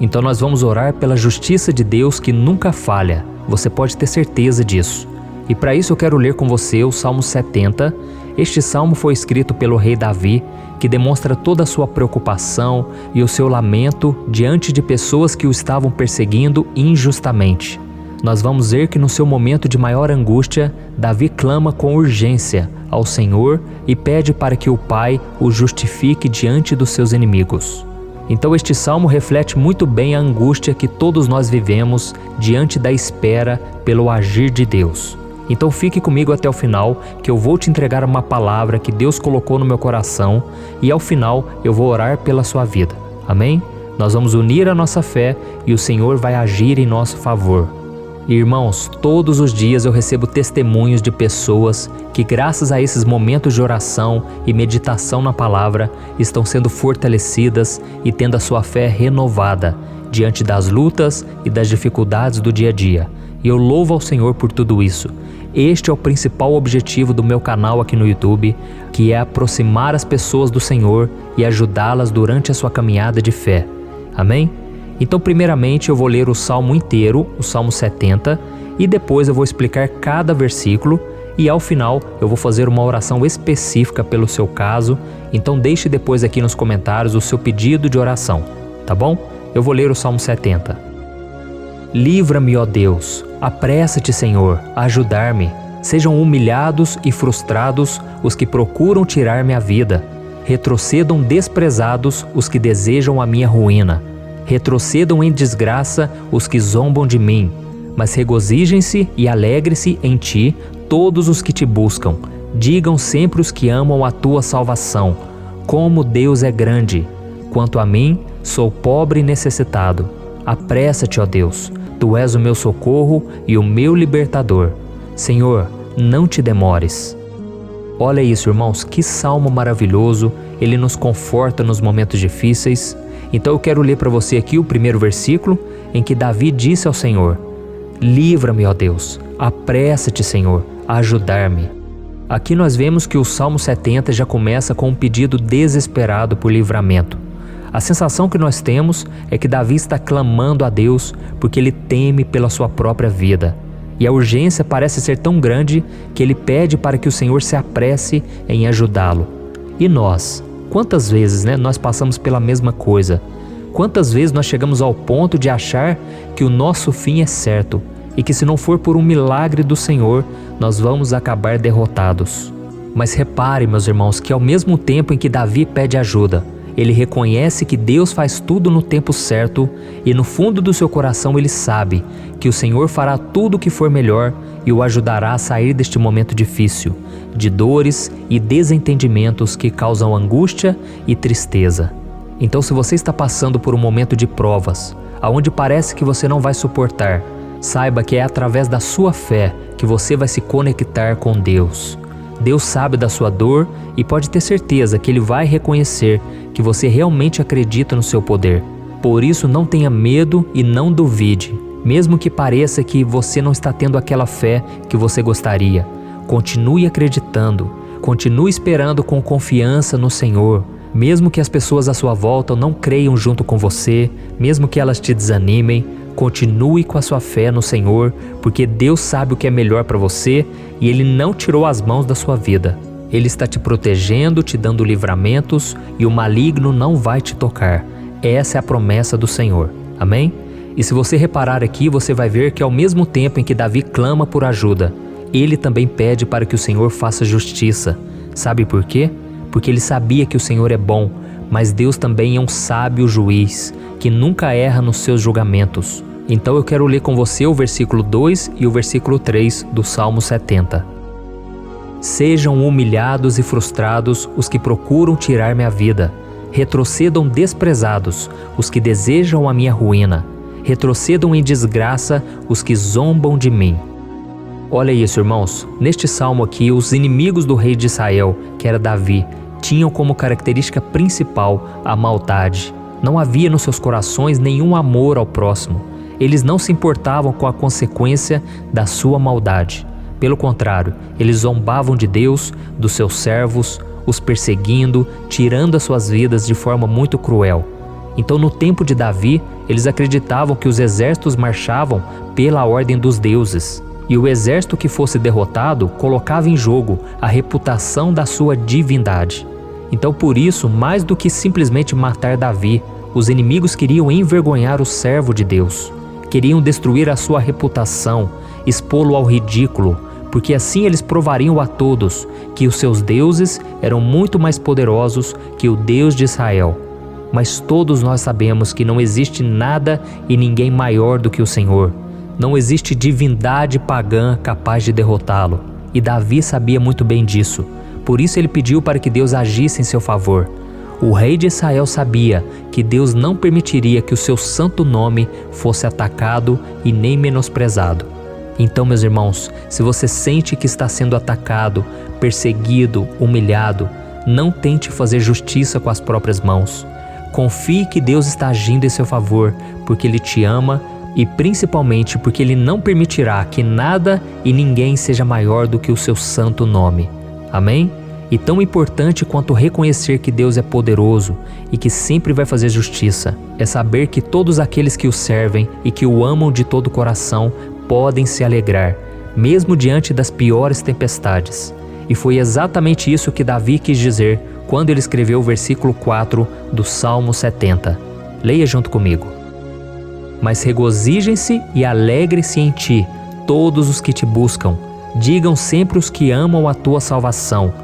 Então nós vamos orar pela justiça de Deus que nunca falha, você pode ter certeza disso. E para isso eu quero ler com você o Salmo 70. Este salmo foi escrito pelo rei Davi, que demonstra toda a sua preocupação e o seu lamento diante de pessoas que o estavam perseguindo injustamente. Nós vamos ver que no seu momento de maior angústia, Davi clama com urgência ao Senhor e pede para que o Pai o justifique diante dos seus inimigos. Então este salmo reflete muito bem a angústia que todos nós vivemos diante da espera pelo agir de Deus. Então fique comigo até o final, que eu vou te entregar uma palavra que Deus colocou no meu coração e ao final eu vou orar pela sua vida. Amém? Nós vamos unir a nossa fé e o Senhor vai agir em nosso favor. Irmãos, todos os dias eu recebo testemunhos de pessoas que, graças a esses momentos de oração e meditação na palavra, estão sendo fortalecidas e tendo a sua fé renovada diante das lutas e das dificuldades do dia a dia. E eu louvo ao Senhor por tudo isso. Este é o principal objetivo do meu canal aqui no YouTube, que é aproximar as pessoas do Senhor e ajudá-las durante a sua caminhada de fé. Amém? Então, primeiramente, eu vou ler o Salmo inteiro, o Salmo 70, e depois eu vou explicar cada versículo e ao final eu vou fazer uma oração específica pelo seu caso. Então deixe depois aqui nos comentários o seu pedido de oração, tá bom? Eu vou ler o Salmo 70. Livra-me, ó Deus, apressa-te, Senhor, a ajudar-me. Sejam humilhados e frustrados os que procuram tirar minha vida. Retrocedam desprezados os que desejam a minha ruína. Retrocedam em desgraça os que zombam de mim, mas regozijem-se e alegrem-se em ti todos os que te buscam. Digam sempre os que amam a tua salvação, como Deus é grande. Quanto a mim, sou pobre e necessitado. Apressa-te, ó Deus, tu és o meu socorro e o meu libertador. Senhor, não te demores. Olha isso, irmãos, que salmo maravilhoso, ele nos conforta nos momentos difíceis. Então eu quero ler para você aqui o primeiro versículo, em que Davi disse ao Senhor: livra-me, ó Deus, apressa-te, Senhor, a ajudar-me. Aqui nós vemos que o Salmo 70 já começa com um pedido desesperado por livramento. A sensação que nós temos é que Davi está clamando a Deus porque ele teme pela sua própria vida. E a urgência parece ser tão grande que ele pede para que o Senhor se apresse em ajudá-lo. E nós? Quantas vezes nós passamos pela mesma coisa? Quantas vezes nós chegamos ao ponto de achar que o nosso fim é certo e que se não for por um milagre do Senhor, nós vamos acabar derrotados? Mas repare, meus irmãos, que ao mesmo tempo em que Davi pede ajuda, ele reconhece que Deus faz tudo no tempo certo e no fundo do seu coração ele sabe que o Senhor fará tudo o que for melhor e o ajudará a sair deste momento difícil, de dores e desentendimentos que causam angústia e tristeza. Então, se você está passando por um momento de provas, aonde parece que você não vai suportar, saiba que é através da sua fé que você vai se conectar com Deus. Deus sabe da sua dor e pode ter certeza que Ele vai reconhecer que você realmente acredita no seu poder. Por isso, não tenha medo e não duvide, mesmo que pareça que você não está tendo aquela fé que você gostaria. Continue acreditando, continue esperando com confiança no Senhor. Mesmo que as pessoas à sua volta não creiam junto com você, mesmo que elas te desanimem, continue com a sua fé no Senhor, porque Deus sabe o que é melhor para você e Ele não tirou as mãos da sua vida. Ele está te protegendo, te dando livramentos e o maligno não vai te tocar. Essa é a promessa do Senhor. Amém? E se você reparar aqui, você vai ver que ao mesmo tempo em que Davi clama por ajuda, ele também pede para que o Senhor faça justiça. Sabe por quê? Porque ele sabia que o Senhor é bom, mas Deus também é um sábio juiz, que nunca erra nos seus julgamentos. Então eu quero ler com você o versículo 2 e o versículo 3 do Salmo 70. Sejam humilhados e frustrados os que procuram tirar-me a vida. Retrocedam desprezados os que desejam a minha ruína. Retrocedam em desgraça os que zombam de mim. Olha isso, irmãos. Neste salmo aqui, os inimigos do rei de Israel, que era Davi, tinham como característica principal a maldade. Não havia nos seus corações nenhum amor ao próximo. Eles não se importavam com a consequência da sua maldade. Pelo contrário, eles zombavam de Deus, dos seus servos, os perseguindo, tirando as suas vidas de forma muito cruel. Então, no tempo de Davi, eles acreditavam que os exércitos marchavam pela ordem dos deuses. E o exército que fosse derrotado colocava em jogo a reputação da sua divindade. Então, por isso, mais do que simplesmente matar Davi, os inimigos queriam envergonhar o servo de Deus. Queriam destruir a sua reputação, expô-lo ao ridículo, porque assim eles provariam a todos que os seus deuses eram muito mais poderosos que o Deus de Israel. Mas todos nós sabemos que não existe nada e ninguém maior do que o Senhor. Não existe divindade pagã capaz de derrotá-lo. E Davi sabia muito bem disso. Por isso ele pediu para que Deus agisse em seu favor. O rei de Israel sabia que Deus não permitiria que o seu santo nome fosse atacado e nem menosprezado. Então, meus irmãos, se você sente que está sendo atacado, perseguido, humilhado, não tente fazer justiça com as próprias mãos. Confie que Deus está agindo em seu favor, porque Ele te ama e principalmente porque Ele não permitirá que nada e ninguém seja maior do que o seu santo nome. Amém? E tão importante quanto reconhecer que Deus é poderoso e que sempre vai fazer justiça, é saber que todos aqueles que o servem e que o amam de todo o coração podem se alegrar, mesmo diante das piores tempestades. E foi exatamente isso que Davi quis dizer quando ele escreveu o versículo 4 do Salmo 70. Leia junto comigo. Mas regozijem-se e alegrem-se em ti, todos os que te buscam. Digam sempre os que amam a tua salvação,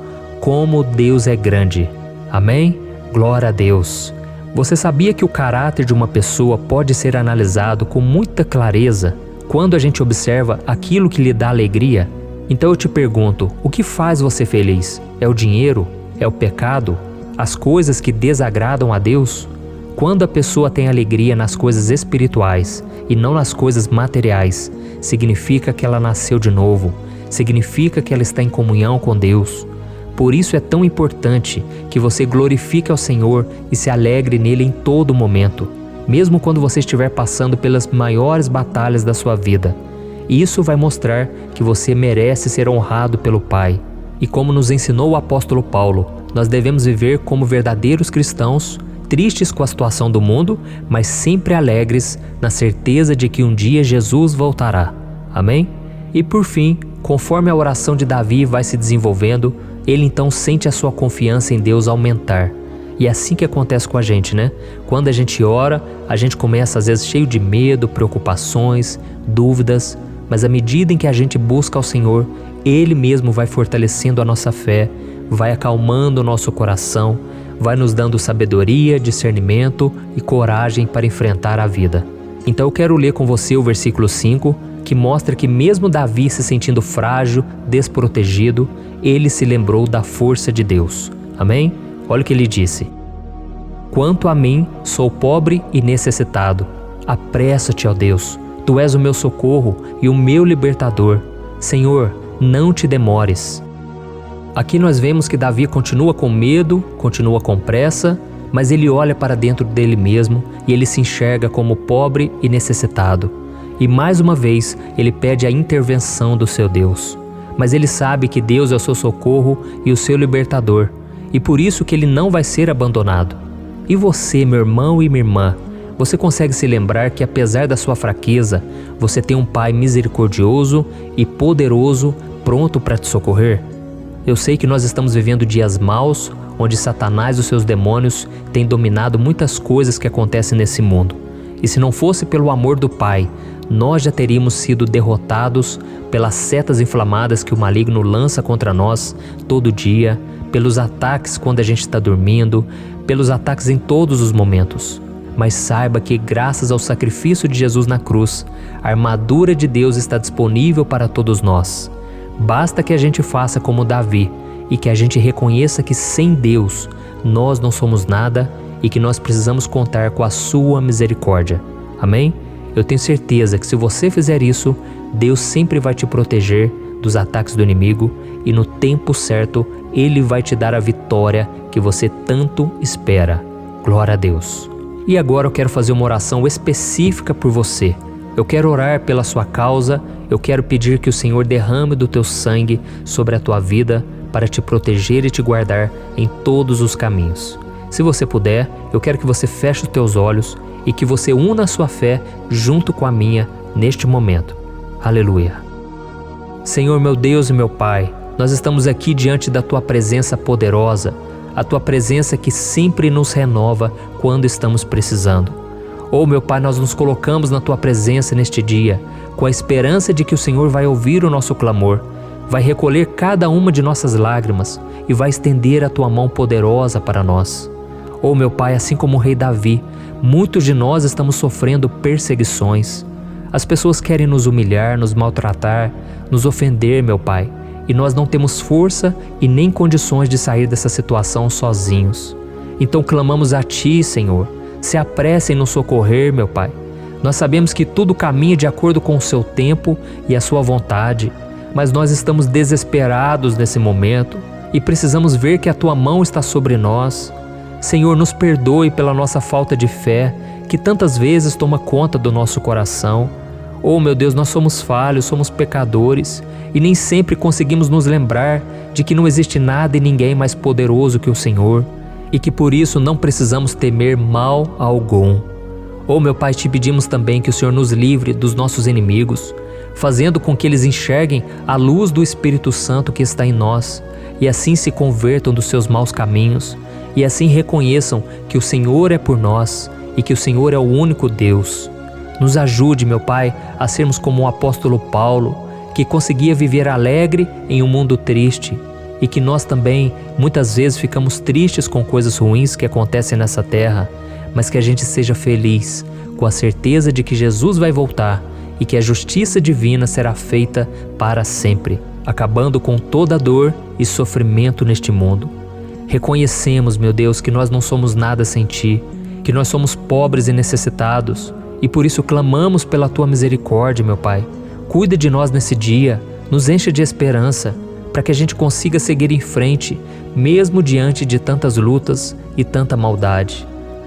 como Deus é grande. Amém? Glória a Deus. Você sabia que o caráter de uma pessoa pode ser analisado com muita clareza quando a gente observa aquilo que lhe dá alegria? Então eu te pergunto, o que faz você feliz? É o dinheiro? É o pecado? As coisas que desagradam a Deus? Quando a pessoa tem alegria nas coisas espirituais e não nas coisas materiais, significa que ela nasceu de novo, significa que ela está em comunhão com Deus. Por isso é tão importante que você glorifique ao Senhor e se alegre nele em todo momento, mesmo quando você estiver passando pelas maiores batalhas da sua vida. Isso vai mostrar que você merece ser honrado pelo Pai. E como nos ensinou o apóstolo Paulo, nós devemos viver como verdadeiros cristãos, tristes com a situação do mundo, mas sempre alegres na certeza de que um dia Jesus voltará. Amém? E por fim, conforme a oração de Davi vai se desenvolvendo, ele então sente a sua confiança em Deus aumentar. E é assim que acontece com a gente, né? Quando a gente ora, a gente começa às vezes cheio de medo, preocupações, dúvidas, mas à medida em que a gente busca ao Senhor, Ele mesmo vai fortalecendo a nossa fé, vai acalmando o nosso coração, vai nos dando sabedoria, discernimento e coragem para enfrentar a vida. Então eu quero ler com você o versículo 5, que mostra que mesmo Davi se sentindo frágil, desprotegido, ele se lembrou da força de Deus. Amém? Olha o que ele disse. Quanto a mim, sou pobre e necessitado. Apressa-te, ó Deus. Tu és o meu socorro e o meu libertador. Senhor, não te demores. Aqui nós vemos que Davi continua com medo, continua com pressa, mas ele olha para dentro dele mesmo e ele se enxerga como pobre e necessitado. E mais uma vez, ele pede a intervenção do seu Deus. Mas ele sabe que Deus é o seu socorro e o seu libertador, e por isso que ele não vai ser abandonado. E você, meu irmão e minha irmã, você consegue se lembrar que apesar da sua fraqueza, você tem um Pai misericordioso e poderoso, pronto para te socorrer? Eu sei que nós estamos vivendo dias maus, onde Satanás e os seus demônios têm dominado muitas coisas que acontecem nesse mundo. E se não fosse pelo amor do Pai, nós já teríamos sido derrotados pelas setas inflamadas que o maligno lança contra nós todo dia, pelos ataques quando a gente está dormindo, pelos ataques em todos os momentos. Mas saiba que graças ao sacrifício de Jesus na cruz, a armadura de Deus está disponível para todos nós. Basta que a gente faça como Davi e que a gente reconheça que sem Deus nós não somos nada e que nós precisamos contar com a sua misericórdia. Amém? Eu tenho certeza que se você fizer isso, Deus sempre vai te proteger dos ataques do inimigo e no tempo certo Ele vai te dar a vitória que você tanto espera. Glória a Deus. E agora eu quero fazer uma oração específica por você. Eu quero orar pela sua causa, eu quero pedir que o Senhor derrame do teu sangue sobre a tua vida para te proteger e te guardar em todos os caminhos. Se você puder, eu quero que você feche os teus olhos e que você una a sua fé junto com a minha neste momento. Aleluia. Senhor, meu Deus e meu Pai, nós estamos aqui diante da Tua presença poderosa, a Tua presença que sempre nos renova quando estamos precisando. Oh, meu Pai, nós nos colocamos na Tua presença neste dia, com a esperança de que o Senhor vai ouvir o nosso clamor, vai recolher cada uma de nossas lágrimas e vai estender a Tua mão poderosa para nós. Oh, meu Pai, assim como o rei Davi, muitos de nós estamos sofrendo perseguições. As pessoas querem nos humilhar, nos maltratar, nos ofender, meu Pai, e nós não temos força e nem condições de sair dessa situação sozinhos. Então clamamos a Ti, Senhor, se apresse em nos socorrer, meu Pai. Nós sabemos que tudo caminha de acordo com o Seu tempo e a Sua vontade, mas nós estamos desesperados nesse momento e precisamos ver que a Tua mão está sobre nós. Senhor, nos perdoe pela nossa falta de fé, que tantas vezes toma conta do nosso coração. Oh, meu Deus, nós somos falhos, somos pecadores e nem sempre conseguimos nos lembrar de que não existe nada e ninguém mais poderoso que o Senhor e que por isso não precisamos temer mal algum. Oh, meu Pai, te pedimos também que o Senhor nos livre dos nossos inimigos, fazendo com que eles enxerguem a luz do Espírito Santo que está em nós e assim se convertam dos seus maus caminhos e assim reconheçam que o Senhor é por nós e que o Senhor é o único Deus. Nos ajude, meu Pai, a sermos como o apóstolo Paulo, que conseguia viver alegre em um mundo triste, e que nós também muitas vezes ficamos tristes com coisas ruins que acontecem nessa terra, mas que a gente seja feliz, com a certeza de que Jesus vai voltar e que a justiça divina será feita para sempre, acabando com toda dor e sofrimento neste mundo. Reconhecemos, meu Deus, que nós não somos nada sem Ti, que nós somos pobres e necessitados, e por isso clamamos pela Tua misericórdia, meu Pai. Cuida de nós nesse dia, nos encha de esperança, para que a gente consiga seguir em frente, mesmo diante de tantas lutas e tanta maldade.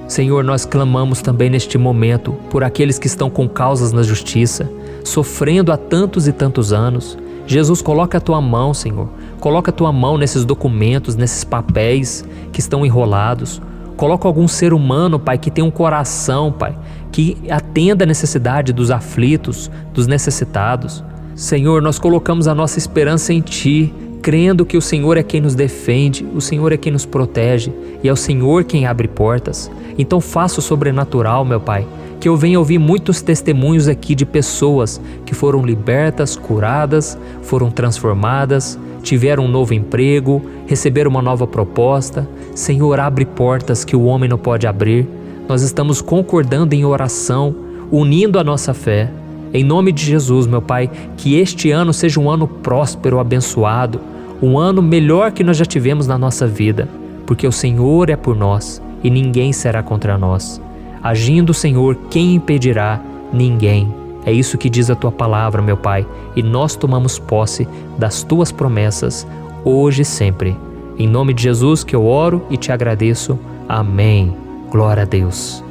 Senhor, nós clamamos também neste momento por aqueles que estão com causas na justiça, sofrendo há tantos e tantos anos. Jesus, coloca a Tua mão, Senhor. Coloca a Tua mão nesses documentos, nesses papéis que estão enrolados. Coloca algum ser humano, Pai, que tem um coração, Pai, que atenda a necessidade dos aflitos, dos necessitados. Senhor, nós colocamos a nossa esperança em Ti, crendo que o Senhor é quem nos defende, o Senhor é quem nos protege e é o Senhor quem abre portas. Então faça o sobrenatural, meu Pai, que eu venha ouvir muitos testemunhos aqui de pessoas que foram libertas, curadas, foram transformadas, tiveram um novo emprego, receberam uma nova proposta. Senhor, abre portas que o homem não pode abrir. Nós estamos concordando em oração, unindo a nossa fé. Em nome de Jesus, meu Pai, que este ano seja um ano próspero, abençoado, um ano melhor que nós já tivemos na nossa vida, porque o Senhor é por nós e ninguém será contra nós. Agindo o Senhor, quem impedirá? Ninguém. É isso que diz a Tua palavra, meu Pai, e nós tomamos posse das Tuas promessas, hoje e sempre. Em nome de Jesus que eu oro e te agradeço. Amém. Glória a Deus.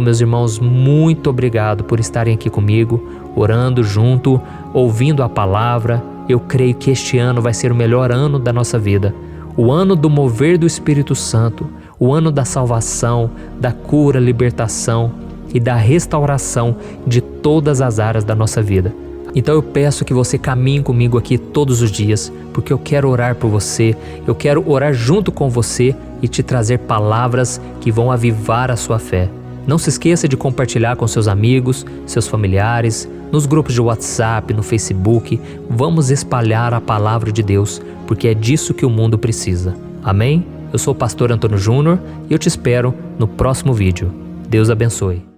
Meus irmãos, muito obrigado por estarem aqui comigo, orando junto, ouvindo a palavra. Eu creio que este ano vai ser o melhor ano da nossa vida. O ano do mover do Espírito Santo, o ano da salvação, da cura, libertação e da restauração de todas as áreas da nossa vida. Então eu peço que você caminhe comigo aqui todos os dias, porque eu quero orar por você, eu quero orar junto com você e te trazer palavras que vão avivar a sua fé. Não se esqueça de compartilhar com seus amigos, seus familiares, nos grupos de WhatsApp, no Facebook. Vamos espalhar a palavra de Deus, porque é disso que o mundo precisa. Amém? Eu sou o pastor Antônio Júnior e eu te espero no próximo vídeo. Deus abençoe.